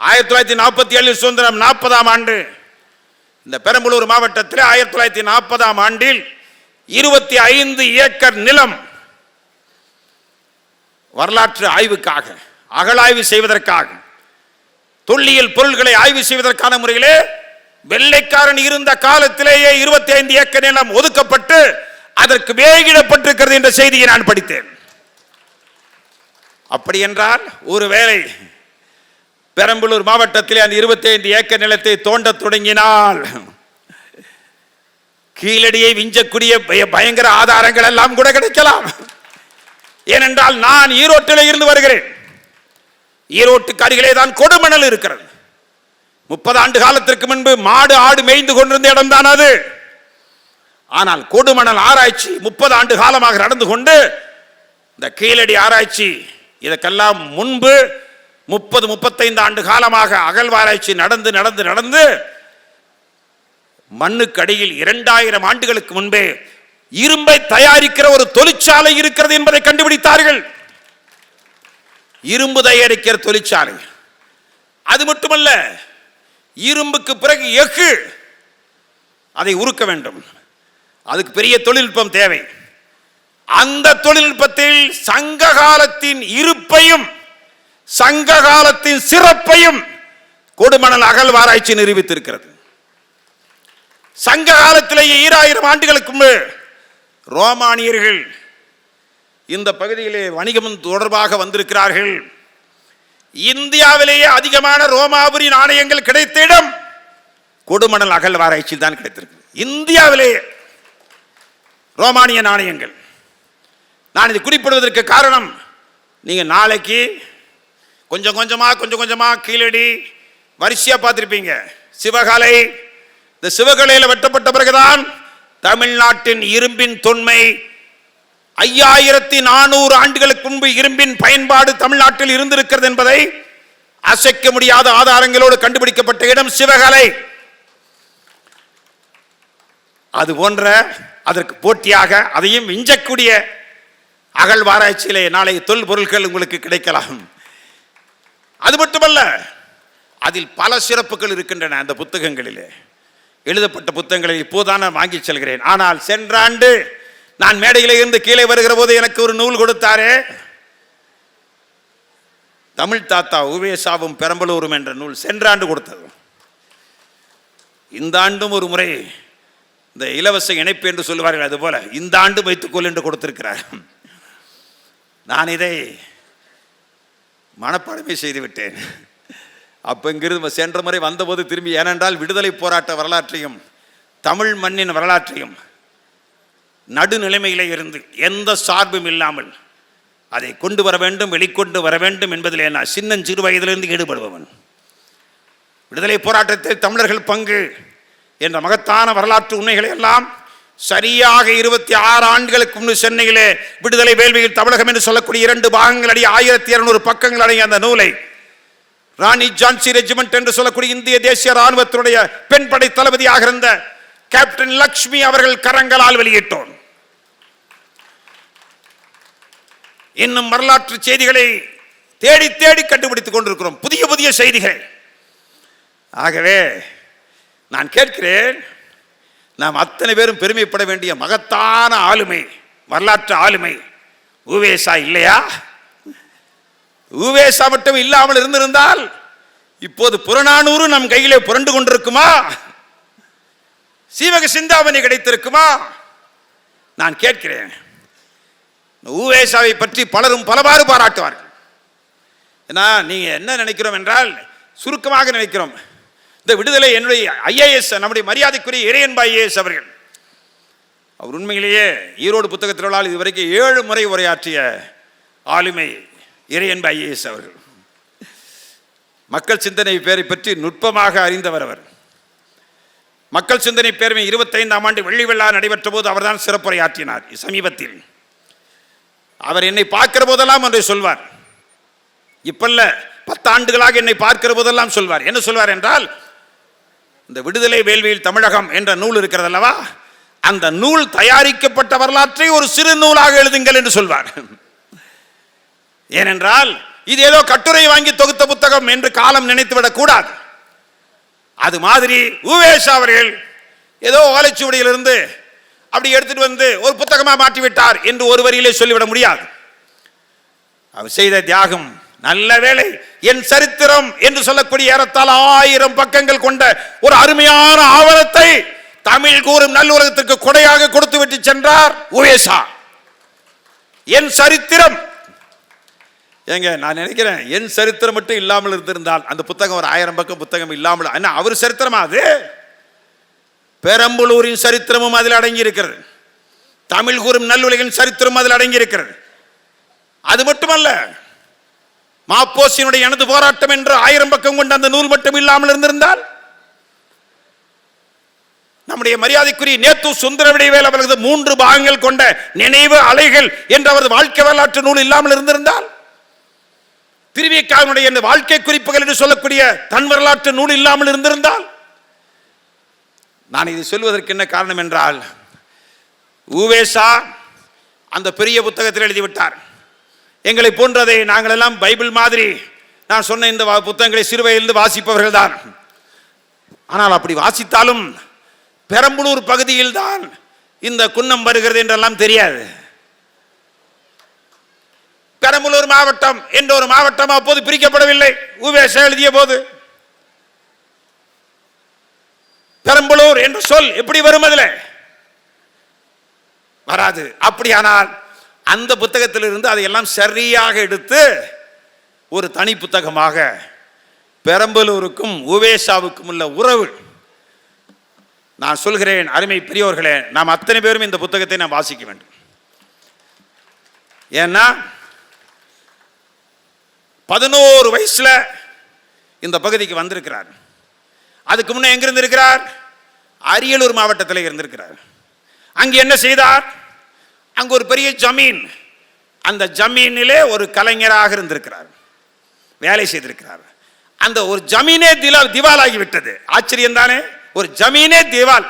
1947 சுதந்திரம், 40ஆம் ஆண்டு, இந்த பெரம்பலூர் மாவட்டத்தில் 1940ஆம் ஆண்டில் 25 ஏக்கர் நிலம் வரலாற்று ஆய்வுக்காக, அகழாய்வு செய்வதற்காக, தொல்லியல் பொருள்களை ஆய்வு செய்வதற்கான முறையிலே வெள்ளைக்காரன் இருந்த காலத்திலேயே 25 ஏக்கர் நிலம் ஒதுக்கப்பட்டு அதற்கு வேகிடப்பட்டிருக்கிறது என்ற செய்தியை நான் படித்தேன். அப்படி என்றால் ஒருவேளை பெரம்பலூர் மாவட்டத்தில் அந்த 25 ஏக்கர் நிலத்தை தோண்ட தொடங்கினால் கீழடியை விஞ்சக்கூடிய பயங்கர ஆதாரங்கள் எல்லாம் கூட கிடைக்கலாம். ஏனென்றால் நான் ஈரோட்டில் இருந்து வருகிறேன். ஈரோட்டுக்கு அருகிலே தான் கொடுமணல் இருக்கிறது. 30 ஆண்டு காலத்திற்கு முன்பு மாடு ஆடு மேய்ந்து கொண்டிருந்த இடம் தான் அது. ஆனால் கொடுமணல் ஆராய்ச்சி 30 ஆண்டு காலமாக நடந்து கொண்டு, இந்த கீழடி ஆராய்ச்சி இதற்கெல்லாம் முன்பு 30-35 ஆண்டு காலமாக அகழ்வாராய்ச்சி நடந்து நடந்து நடந்து மண்ணுக்கு அடியில் 2000 ஆண்டுகளுக்கு முன்பே இரும்பை தயாரிக்கிற ஒரு தொழிற்சாலை இருக்கிறது என்பதை கண்டுபிடித்தார்கள். இரும்பு தயாரிக்கிற தொழிற்சாலை. அது மட்டுமல்ல, இரும்புக்கு பிறகு எஃகு, அதை உருக்க வேண்டும். அதுக்கு பெரிய தொழில்நுட்பம் தேவை. அந்த தொழில்நுட்பத்தில் சங்க காலத்தின் இருப்பையும் சங்க காலத்தின் சிறப்பையும் கொடுமணல் அகழ்வாராய்ச்சி நிரூபித்திருக்கிறது. சங்க காலத்திலேயே 2000 ஆண்டுகளுக்கு முன்பு ரோமானியர்கள் இந்த பகுதியிலே வணிகம் தொடர்பாக வந்திருக்கிறார்கள். இந்தியாவிலேயே அதிகமான ரோமாபுரி நாணயங்கள் கிடைத்த இடம் கொடுமணல் அகழ்வாராய்ச்சியில் தான் கிடைத்திருக்கு. இந்தியாவிலேயே ரோமானிய நாணயங்கள். நான் இது குறிப்பிடுவதற்கு காரணம், நீங்க நாளைக்கு கொஞ்சம் கொஞ்சமா கீழடி வரிசையா பார்த்திருப்பீங்க. சிவகலை, இந்த சிவகலையில் வெட்டப்பட்ட பிறகுதான் தமிழ்நாட்டின் இரும்பின் தொன்மை 5400 ஆண்டுகளுக்கு முன்பு இரும்பின் பயன்பாடு தமிழ்நாட்டில் இருந்திருக்கிறது என்பதை அசைக்க முடியாத ஆதாரங்களோடு கண்டுபிடிக்கப்பட்ட இடம் சிவகலை. அது போன்ற அதற்கு போட்டியாக அதையும் விஞ்சக்கூடிய அகழ்வாராய்ச்சியிலே நாளை தொல்பொருட்கள் உங்களுக்கு கிடைக்கலாம். அது மட்டுமல்ல, அதில் பல சிறப்புகள் இருக்கின்றன. அந்த புத்தகங்களிலே எழுதப்பட்ட புத்தகங்களை இப்போதான் நான் வாங்கி செல்கிறேன். ஆனால் சென்ற ஆண்டு நான் மேடையிலே இருந்து கீழே வருகிற போது எனக்கு ஒரு நூல் கொடுத்தாரே, தமிழ் தாத்தா உவேசாவும் பெரம்பலூரும் என்ற நூல் சென்ற ஆண்டு கொடுத்தது. இந்த ஆண்டும் ஒரு முறை இந்த இலவச இணைப்பு என்று சொல்லுவார்கள், அதுபோல இந்த ஆண்டு வைத்துக்கொள் என்று கொடுத்திருக்கிறார். நான் இதை மனப்பாடமே செய்து விட்டேன். அப்போ இங்கிருந்து சென்ற முறை வந்தபோது திரும்பி, ஏனென்றால் விடுதலை போராட்ட வரலாற்றையும் தமிழ் மண்ணின் வரலாற்றையும் நடுநிலைமையிலே இருந்து எந்த சார்பும் இல்லாமல் அதை கொண்டு வர வேண்டும், வெளிக்கொண்டு வர வேண்டும் என்பதிலே நான் சின்னஞ்சிறு வயதிலிருந்து ஈடுபடுபவன். விடுதலை போராட்டத்தில் தமிழர்கள் பங்கு என்ற மகத்தான வரலாற்று உண்மைகளை எல்லாம் சரியாக 26 ஆண்டுகளுக்கு முன்பு சென்னையிலே விடுதலை வேள்வியில் தமிழகம் என்று சொல்லக்கூடிய 2 பாகங்கள் அடி 1200 பக்கங்கள் அடங்கிய அந்த நூலை ராணி ஜான்சி ரெஜிமெண்ட் என்று சொல்லக்கூடிய இந்திய தேசிய ராணுவத்தினுடைய பெண் படை தளபதியாக இருந்த கேப்டன் லக்ஷ்மி அவர்கள் கரங்களால் வெளியிட்டோம். இன்னும் வரலாற்று செய்திகளை தேடி தேடி கண்டுபிடித்துக் கொண்டிருக்கிறோம், புதிய புதிய செய்திகள். ஆகவே நான் கேட்கிறேன், நாம் அத்தனை பேரும் பெருமைப்பட வேண்டிய மகத்தான ஆளுமை, வரலாற்று ஆளுமை உவேசா இல்லையா? உவேசா மட்டும் இல்லாமல் இருந்திருந்தால் இப்போது புறநானூறு நம் கையிலே புரண்டு கொண்டிருக்குமா? சீவக சிந்தாமணி கிடைத்திருக்குமா? நான் கேட்கிறேன். உவேசாவை பற்றி பலரும் பலவாறு பாராட்டுவார்கள். ஏன்னா நீங்க என்ன நினைக்கிறோம் என்றால், சுருக்கமாக நினைக்கிறோம், இந்த விடுதலை என்னுடைய ஐஏஎஸ், நம்முடைய மரியாதைக்குரிய இறையன்பா ஐஏஎஸ் அவர்கள், அவர் உண்மையிலேயே ஈரோடு புத்தக திருவிழாவில் இதுவரைக்கும் 7 முறை உரையாற்றிய ஆளுமை இறையன்பா ஐஏஎஸ் அவர்கள். மக்கள் சிந்தனை பேரை பற்றி நுட்பமாக அறிந்தவர் அவர். மக்கள் சிந்தனை பேரவை 25ஆம் ஆண்டு வெள்ளி விழா நடைபெற்ற போது அவர்தான் சிறப்புரையாற்றினார். சமீபத்தில் அவர் என்னை பார்க்கிற போதெல்லாம் ஒன்றை சொல்வார். இப்பல்ல, 10 ஆண்டுகளாக என்னை பார்க்கிற போதெல்லாம் சொல்வார். என்ன சொல்வார் என்றால், இந்த விடுதலை வேள்வியில் தமிழகம் என்ற நூல் இருக்கிறது அல்லவா, அந்த நூல் தயாரிக்கப்பட்ட வரலாற்றை ஒரு சிறு நூலாக எழுதுங்கள் என்று சொல்வார். ஏனென்றால் இது ஏதோ கட்டுரை வாங்கி தொகுத்த புத்தகம் என்று காலம் நினைத்துவிடக் கூடாது. அது மாதிரி உவேசா அவர்கள் ஏதோ ஓலைச்சுவடியிலிருந்து அப்படி எடுத்துட்டு வந்து ஒரு புத்தகமா மாற்றிவிட்டார் என்று ஒரு வரியிலே சொல்லிவிட முடியாது. அவர் செய்த தியாகம், நல்ல வேளை என் சரித்திரம் என்று சொல்லக்கூடிய ஏறத்தாழ 1000 பக்கங்கள் கொண்ட ஒரு அருமையான ஆவணத்தை தமிழ் கூறும் நல்லுலகத்திற்கு கொடையாக கொடுத்து விட்டு சென்றார் உவேசா. என் சரித்திரம் ஏங்க, நான் நினைக்கிறேன், என் சரித்திரம் மட்டும் இல்லாமல் இருந்திருந்தால் அந்த புத்தகம் ஒரு 1000 பக்கம் புத்தகம் இல்லாமல், என்ன அவர் சரித்திரமா அது? பெரம்பலூரின் சரித்திரமும் அதில் அடங்கி இருக்கிறது, தமிழ் கூறும் நல்லுலகின் சரித்திரம் அதில் அடங்கி இருக்கிறது. அது மட்டுமல்ல, மாப்போசியினுடைய எனது போராட்டம் என்று 1000 பக்கம் கொண்ட அந்த நூல் மட்டும் இல்லாமல் இருந்திருந்தால், நம்முடைய மரியாதைக்குரிய நேத்து சுந்தர விடைவேல் அவரது 3 பாகங்கள் கொண்ட நினைவு அலைகள் என்ற அவரது வாழ்க்கை வரலாற்று நூல் இல்லாமல் இருந்திருந்தால், திருவிக்காவினுடைய வாழ்க்கை குறிப்புகள் என்று சொல்லக்கூடிய தன் வரலாற்று நூல் இல்லாமல் இருந்திருந்தால், நான் இதை சொல்வதற்கு என்ன காரணம் என்றால், உவேசா அந்த பெரிய புத்தகத்தில் எழுதிவிட்டார். எங்களை போன்றதை நாங்கள் எல்லாம் பைபிள் மாதிரி நான் சொன்ன இந்த புத்தகங்களை சிறுவையிலிருந்து வாசிப்பவர்கள் தான். ஆனால் அப்படி வாசித்தாலும் பெரம்பலூர் பகுதியில் தான் இந்த குன்னம் வருகிறது என்றெல்லாம் தெரியாது. பெரம்பலூர் மாவட்டம் என்ற ஒரு மாவட்டம் அப்போது பிரிக்கப்படவில்லை. உவேசா எழுதிய போது பெரம்பலூர் என்ற சொல் எப்படி வரும்? அதில் வராது. அப்படியானால் அந்த புத்தகத்திலிருந்து அதையெல்லாம் சரியாக எடுத்து ஒரு தனி புத்தகமாக பெரம்பலூருக்கும் உவேசாவுக்கும் உள்ள உறவு. நான் சொல்கிறேன் அருமை பெரியோர்களே, நாம் அத்தனை பேரும் இந்த புத்தகத்தை நாம் வாசிக்க வேண்டும். ஏன்னா 11 வயசுல இந்த பகுதிக்கு வந்திருக்கிறார். அதுக்கு முன்ன எங்க இருந்திருக்கிறார்? அரியலூர் மாவட்டத்தில் இருந்திருக்கிறார். அங்கு என்ன செய்தார்? அங்கு ஒரு பெரிய ஜமீன், அந்த ஜமீனிலே ஒரு கலைஞராக இருந்திருக்கிறார், வேலை செய்திருக்கிறார். அந்த ஒரு ஜமீனே திவாலாகி விட்டது. ஆச்சரியம் தானே? ஒரு ஜமீனே திவால்.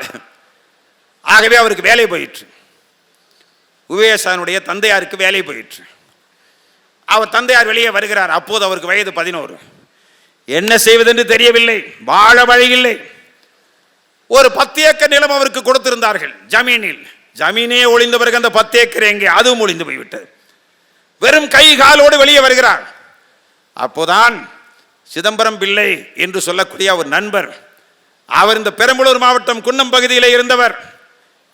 ஆகவே அவருக்கு வேலை போயிற்று. உவேசானுடைய தந்தையாருக்கு வேலை போயிற்று. அவர் தந்தையார் வெளியே வருகிறார். அப்போது அவருக்கு வயது 11. என்ன செய்வதென்று தெரியவில்லை, வாழ வழியில்லை. ஒரு 10 ஏக்கர் நிலம் அவருக்கு கொடுத்திருந்தார்கள் ஜமீனில். ஜமீனே ஒளிந்த பிறகு அந்த 10 ஏக்கர் எங்கே? அதுவும் ஒளிந்து போய்விட்டது. வெறும் கை காலோடு வெளியே வருகிறார். அப்போதான் சிதம்பரம் பிள்ளை என்று சொல்லக்கூடிய ஒரு நண்பர், அவர் இந்த பெரம்பலூர் மாவட்டம் குன்னம் பகுதியில் இருந்தவர்.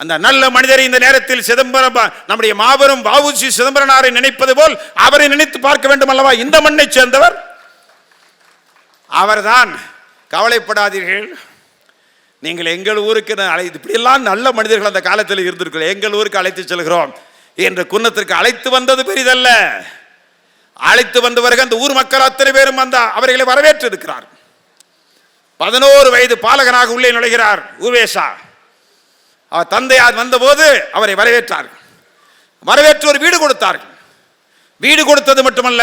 அந்த நல்ல மனிதரை இந்த நேரத்தில் சிதம்பரம், நம்முடைய மாபெரும் வ.உ.சி. சிதம்பரனாரை நினைப்பது போல் அவரை நினைத்து பார்க்க வேண்டும் அல்லவா? இந்த மண்ணை சேர்ந்தவர் அவர்தான். கவலைப்படாதீர்கள், நீங்கள் எங்கள் ஊருக்கு இப்படியெல்லாம் நல்ல மனிதர்கள் அந்த காலத்தில் இருந்திருக்கிறோம், எங்கள் ஊருக்கு அழைத்து செல்கிறோம் என்று குன்னத்திற்கு அழைத்து வந்தது பெரிதல்ல. அழைத்து வந்தவர்கள் அந்த ஊர் மக்கள் அத்தனை பேரும் அவர்களை வரவேற்று இருக்கிறார். 11 வயது பாலகனாக உள்ளே நுழைகிறார் உவேசா. அவர் தந்தையார் வந்தபோது அவரை வரவேற்றார்கள். வரவேற்று ஒரு வீடு கொடுத்தார்கள். வீடு கொடுத்தது மட்டுமல்ல,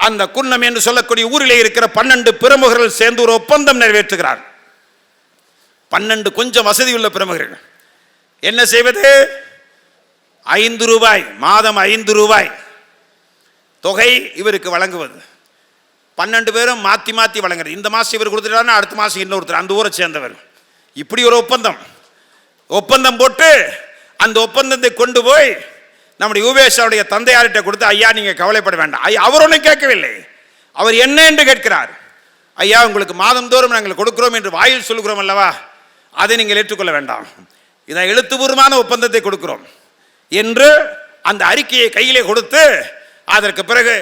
அந்த குன்னம் என்று சொல்லக்கூடிய ஊரிலே இருக்கிற 12 பிரமுகர்கள் சேர்ந்து ஒரு ஒப்பந்தம் நிறைவேற்றுகிறார். 12 கொஞ்சம் வசதியுள்ள பிரமுகர்கள். என்ன செய்வது? 5 ரூபாய் மாதம், 5 ரூபாய் தொகை இவருக்கு வழங்குவது. 12 பேரும் மாற்றி மாற்றி வழங்குறது. இந்த மாதம் இவர் கொடுத்துட்டாருன்னா அடுத்த மாதம் இன்னொருத்தர் அந்த ஊரை சேர்ந்தவர். இப்படி ஒரு ஒப்பந்தம் போட்டு அந்த ஒப்பந்தத்தை கொண்டு போய் நம்முடைய உவேசாவுடைய தந்தையார்கிட்ட கொடுத்து, ஐயா நீங்கள் கவலைப்பட வேண்டாம். அவர் ஒன்றும் கேட்கவில்லை. அவர் என்ன என்று கேட்கிறார். ஐயா உங்களுக்கு மாதந்தோறும் நாங்கள் கொடுக்கிறோம் என்று வாயில் சொல்கிறோம் அல்லவா, அதை நீங்கள் ஏற்றுக்கொள்ள வேண்டாம், இதை எழுத்துப்பூர்வமான ஒப்பந்தத்தை கொடுக்கிறோம் என்று அந்த அறிக்கையை கையிலே கொடுத்து, அதற்கு பிறகு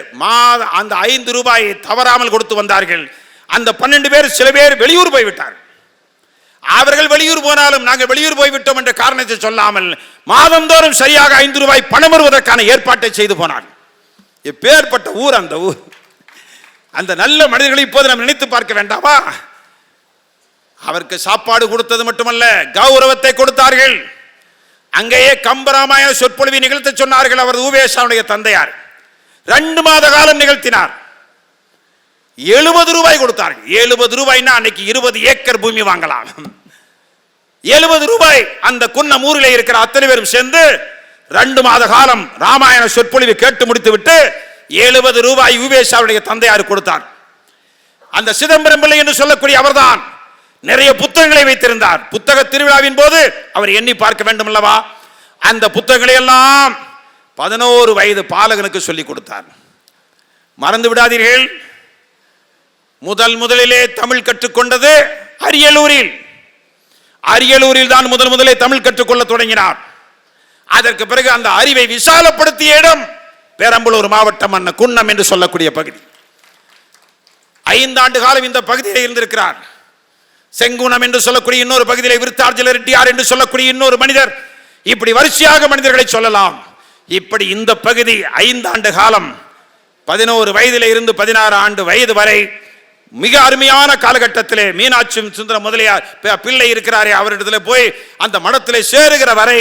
அந்த 5 ரூபாயை தவறாமல் கொடுத்து வந்தார்கள். அந்த 12 பேர், சில பேர் வெளியூர் போய்விட்டார்கள். அவர்கள் வெளியூர் போனாலும் நாங்கள் வெளியூர் போய்விட்டோம் என்ற காரணத்தை சொல்லாமல் மாதந்தோறும் சரியாக 5 ரூபாய் பணம் வருவதற்கான ஏற்பாட்டை செய்து போனார்கள். எப்பேற்பட்ட ஊர் அந்த ஊர்! அந்த நல்ல மனிதர்களை இப்போது நாம் நினைத்து பார்க்க வேண்டாமா? அவருக்கு சாப்பாடு கொடுத்தது மட்டுமல்ல, கௌரவத்தை கொடுத்தார்கள். அங்கேயே கம்பராமாயண சொற்பொழிவை நிகழ்த்த சொன்னார்கள். அவர் உவேசாவுடைய தந்தையார் 2 மாத காலம் நிகழ்த்தினார். 70 ரூபாய் கொடுத்தார்கள். 70 ரூபாய்னா அன்னைக்கு 20 ஏக்கர் பூமி வாங்கலாம். 70 ரூபாய் அந்த குன்னம் ஊரிலே இருக்கிற அத்தனை பேரும் சேர்ந்து 2 மாத காலம் ராமாயண சொற்பொழிவை கேட்டு முடித்து விட்டு 70 ரூபாய் உவேசாவுடைய தந்தையார் கொடுத்தார். அந்த சிதம்பரம் பிள்ளை என்று சொல்லக்கூடிய அவர்தான் நிறைய புத்தகங்களை வைத்திருந்தார். புத்தக திருவிழாவின் போது அவர் எண்ணி பார்க்க வேண்டும் அல்லவா, அந்த புத்தகங்களை எல்லாம் 11 வயது பாலகனுக்கு சொல்லிக் கொடுத்தார். மறந்து விடாதீர்கள், முதலிலே தமிழ் கற்றுக்கொண்டது அரியலூரில் தான் முதலே தமிழ் கற்றுக்கொள்ள தொடங்கினார். அதற்கு பிறகு அந்த அறிவை விசாலப்படுத்திய இடம் பெரம்பலூர் மாவட்டம், அன்ன குன்னம் என்று சொல்லக்கூடிய பகுதி. 5 ஆண்டு காலம் இந்த பகுதியில் இருந்திருக்கிறார். செங்குணம் என்று சொல்லக்கூடிய இன்னொரு பகுதியிலே விருத்தார்ஜல ரெட்டியார் என்று சொல்லக்கூடிய இன்னொரு மனிதர், இப்படி வரிசையாக மனிதர்களை சொல்லலாம். இப்படி இந்த பகுதி 5 ஆண்டு காலம், 11 வயதிலே இருந்து 16 ஆண்டு வயது வரை மிக அருமையான காலகட்டத்திலே மீனாட்சி சுந்தர முதலியார் பிள்ளை இருக்கிறாரே, அவரிடத்தில் போய் அந்த மடத்திலே சேருகிற வரை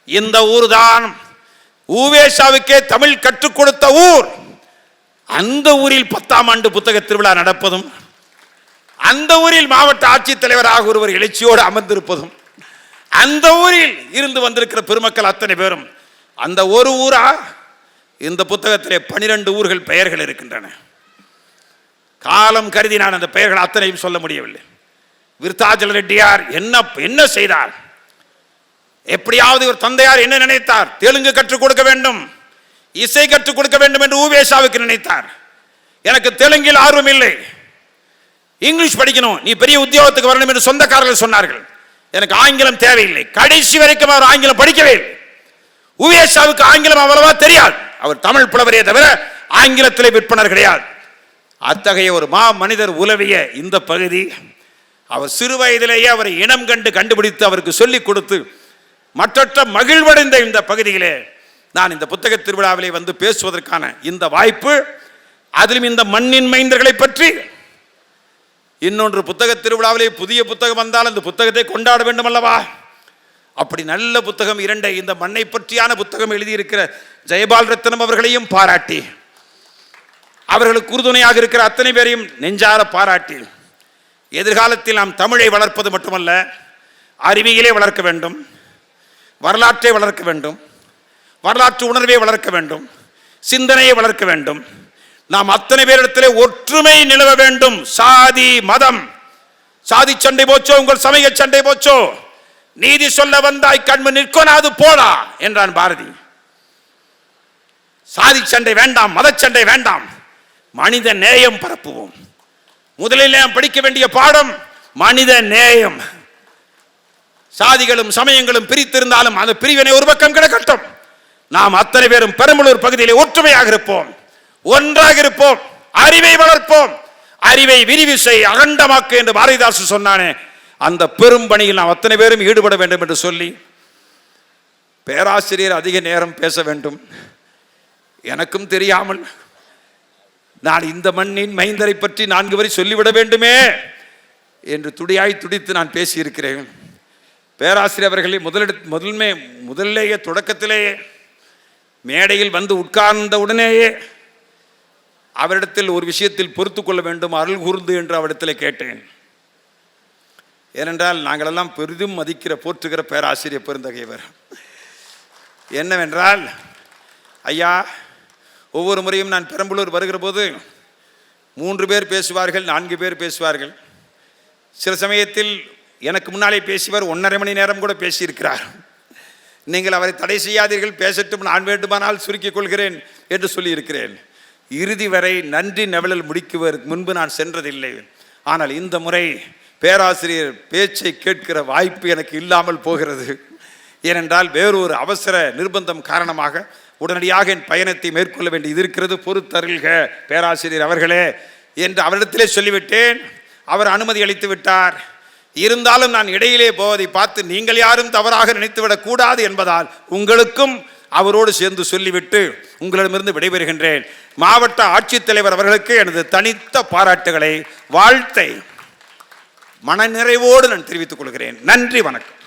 இந்த ஊர் தான் உவேசாவுக்கே தமிழ் கற்றுக் கொடுத்த ஊர். அந்த ஊரில் 10ஆம் ஆண்டு புத்தக திருவிழா நடப்பதும், அந்த ஊரில் மாவட்ட ஆட்சித்தலைவராக ஒருவர் எழுச்சியோடு அமர்ந்திருப்பதும், அந்த ஊரில் இருந்து வந்திருக்கிற பெருமக்கள் அத்தனை பேரும், அந்த ஒரு ஊரா? இந்த புத்தகத்திலே 12 ஊர்கள் பெயர்கள் இருக்கின்றன. காலம் கருதி நான் அந்த பெயர்கள் அத்தனையும் சொல்ல முடியவில்லை. விருத்தாச்சல ரெட்டியார் என்ன செய்தார்? எப்படியாவது ஒரு தந்தையார் என்ன நினைத்தார்? தெலுங்கு கற்றுக் கொடுக்க வேண்டும், இசை கற்றுக் கொடுக்க வேண்டும் என்று உவேசாவுக்கு நினைத்தார். எனக்கு தெலுங்கில் ஆர்வம் இல்லை, இங்கிலீஷ் படிக்கணும், நீ பெரிய உத்தியோகத்துக்கு வரணும் என்று சொந்தக்காரர்கள் சொன்னார்கள். எனக்கு ஆங்கிலம் தேவையில்லை. கடைசி வரைக்கும் அவர் ஆங்கிலம் படிக்கவே இல்லை. உவேசாவுக்கு ஆங்கிலம் அவ்வளவா தெரியாது. அவர் தமிழ் புலவரே தவிர ஆங்கிலத்திலே விற்பனர் கிடையாது. அத்தகைய ஒரு மா மனிதர் உலவிய இந்த பகுதி, அவர் சிறு வயதிலேயே அவரை இனம் கண்டு கண்டுபிடித்து அவருக்கு சொல்லிக் கொடுத்து மற்றற்ற மகிழ்வடைந்த இந்த பகுதியிலே நான் இந்த புத்தக திருவிழாவிலே வந்து பேசுவதற்கான இந்த வாய்ப்பு, அதிலும் இந்த மண்ணின் மைந்தர்களை பற்றி. இன்னொன்று, புத்தக திருவிழாவிலே புதிய புத்தகம் வந்தால் அந்த புத்தகத்தை கொண்டாட வேண்டும் அல்லவா? அப்படி நல்ல புத்தகம் இரண்டை இந்த மண்ணை பற்றியான புத்தகம் எழுதியிருக்கிற ஜெயபால் ரத்னம் அவர்களையும் பாராட்டி, அவர்களுக்கு உறுதுணையாக இருக்கிற அத்தனை பேரையும் நெஞ்சார பாராட்டி, எதிர்காலத்தில் நாம் தமிழை வளர்ப்பது மட்டுமல்ல, அறிவியலை வளர்க்க வேண்டும், வரலாற்றை வளர்க்க வேண்டும், வரலாற்று உணர்வை வளர்க்க வேண்டும், சிந்தனையை வளர்க்க வேண்டும். நாம் அத்தனை பேரிடத்திலே ஒற்றுமை நிலவ வேண்டும். சாதி மதம், சாதி சண்டை போச்சோ, உங்கள் சமய சண்டை போச்சோ, நீதி சொல்ல வந்தாய் கண்மு நிற்கொனாது போடா என்றான் பாரதி. சாதி சண்டை வேண்டாம், மதச்சண்டை வேண்டாம், மனித நேயம் பரப்புவோம். முதலில் நாம் படிக்க வேண்டிய பாடம் மனித நேயம். சாதிகளும் சமயங்களும் பிரித்திருந்தாலும் அந்த பிரிவினை ஒரு பக்கம் கிடக்கட்டும். நாம் அத்தனை பேரும் பெரம்பலூர் பகுதியிலே ஒற்றுமையாக இருப்போம், ஒன்றாக இருப்போம், அறிவை வளர்ப்போம், அறிவை விரிவு செய், அகண்டமாக்கு என்று பாரதிதாசு சொன்னானே, அந்த பெரும் பணியில் நாம் அத்தனை பேரும் ஈடுபட வேண்டும் என்று சொல்லி, பேராசிரியர் அதிக நேரம் பேச வேண்டும். எனக்கும் தெரியாமல் நான் இந்த மண்ணின் மைந்தரை பற்றி 4 வரை சொல்லிவிட வேண்டுமே என்று துடியாய் துடித்து நான் பேசியிருக்கிறேன். பேராசிரியர் அவர்களை முதல்லேயே தொடக்கத்திலேயே மேடையில் வந்து உட்கார்ந்த உடனேயே அவரிடத்தில் ஒரு விஷயத்தில் பொறுத்து கொள்ள வேண்டும், அருள் கூர்ந்து என்று அவரிடத்தில் கேட்டேன். ஏனென்றால் நாங்களெல்லாம் பெரிதும் மதிக்கிற போற்றுகிற பேராசிரியர் பெருந்தகைவர். என்னவென்றால், ஐயா, ஒவ்வொரு முறையும் நான் பெரம்பலூர் வருகிற போது 3 பேர் பேசுவார்கள், 4 பேர் பேசுவார்கள். சில சமயத்தில் எனக்கு முன்னாலே பேசியவர் 1.5 மணி நேரம் கூட பேசியிருக்கிறார். நீங்கள் அவரை தடை செய்யாதீர்கள், பேசட்டும், நான் வேண்டுமானால் சுருக்கிக் கொள்கிறேன் என்று சொல்லியிருக்கிறேன். இறுதி வரை நன்றி நவலில் முடிக்குவதற்கு முன்பு நான் சென்றதில்லை. ஆனால் இந்த முறை பேராசிரியர் பேச்சை கேட்கிற வாய்ப்பு எனக்கு இல்லாமல் போகிறது. ஏனென்றால் வேறொரு அவசர நிர்பந்தம் காரணமாக உடனடியாக என் பயணத்தை மேற்கொள்ள வேண்டியது இருக்கிறது. பொறுத்தருள்க பேராசிரியர் அவர்களே என்று அவரிடத்திலே சொல்லிவிட்டேன். அவர் அனுமதி அளித்து விட்டார். இருந்தாலும் நான் இடையிலே போவதை பார்த்து நீங்கள் யாரும் தவறாக நினைத்துவிடக் கூடாது என்பதால் உங்களுக்கும் அவரோடு சேர்ந்து சொல்லிவிட்டு உங்களிடமிருந்து விடைபெறுகின்றேன். மாவட்ட ஆட்சித்தலைவர் அவர்களுக்கு எனது தனித்த பாராட்டுகளை, வாழ்த்தை மனநிறைவோடு நான் தெரிவித்துக் கொள்கிறேன். நன்றி, வணக்கம்.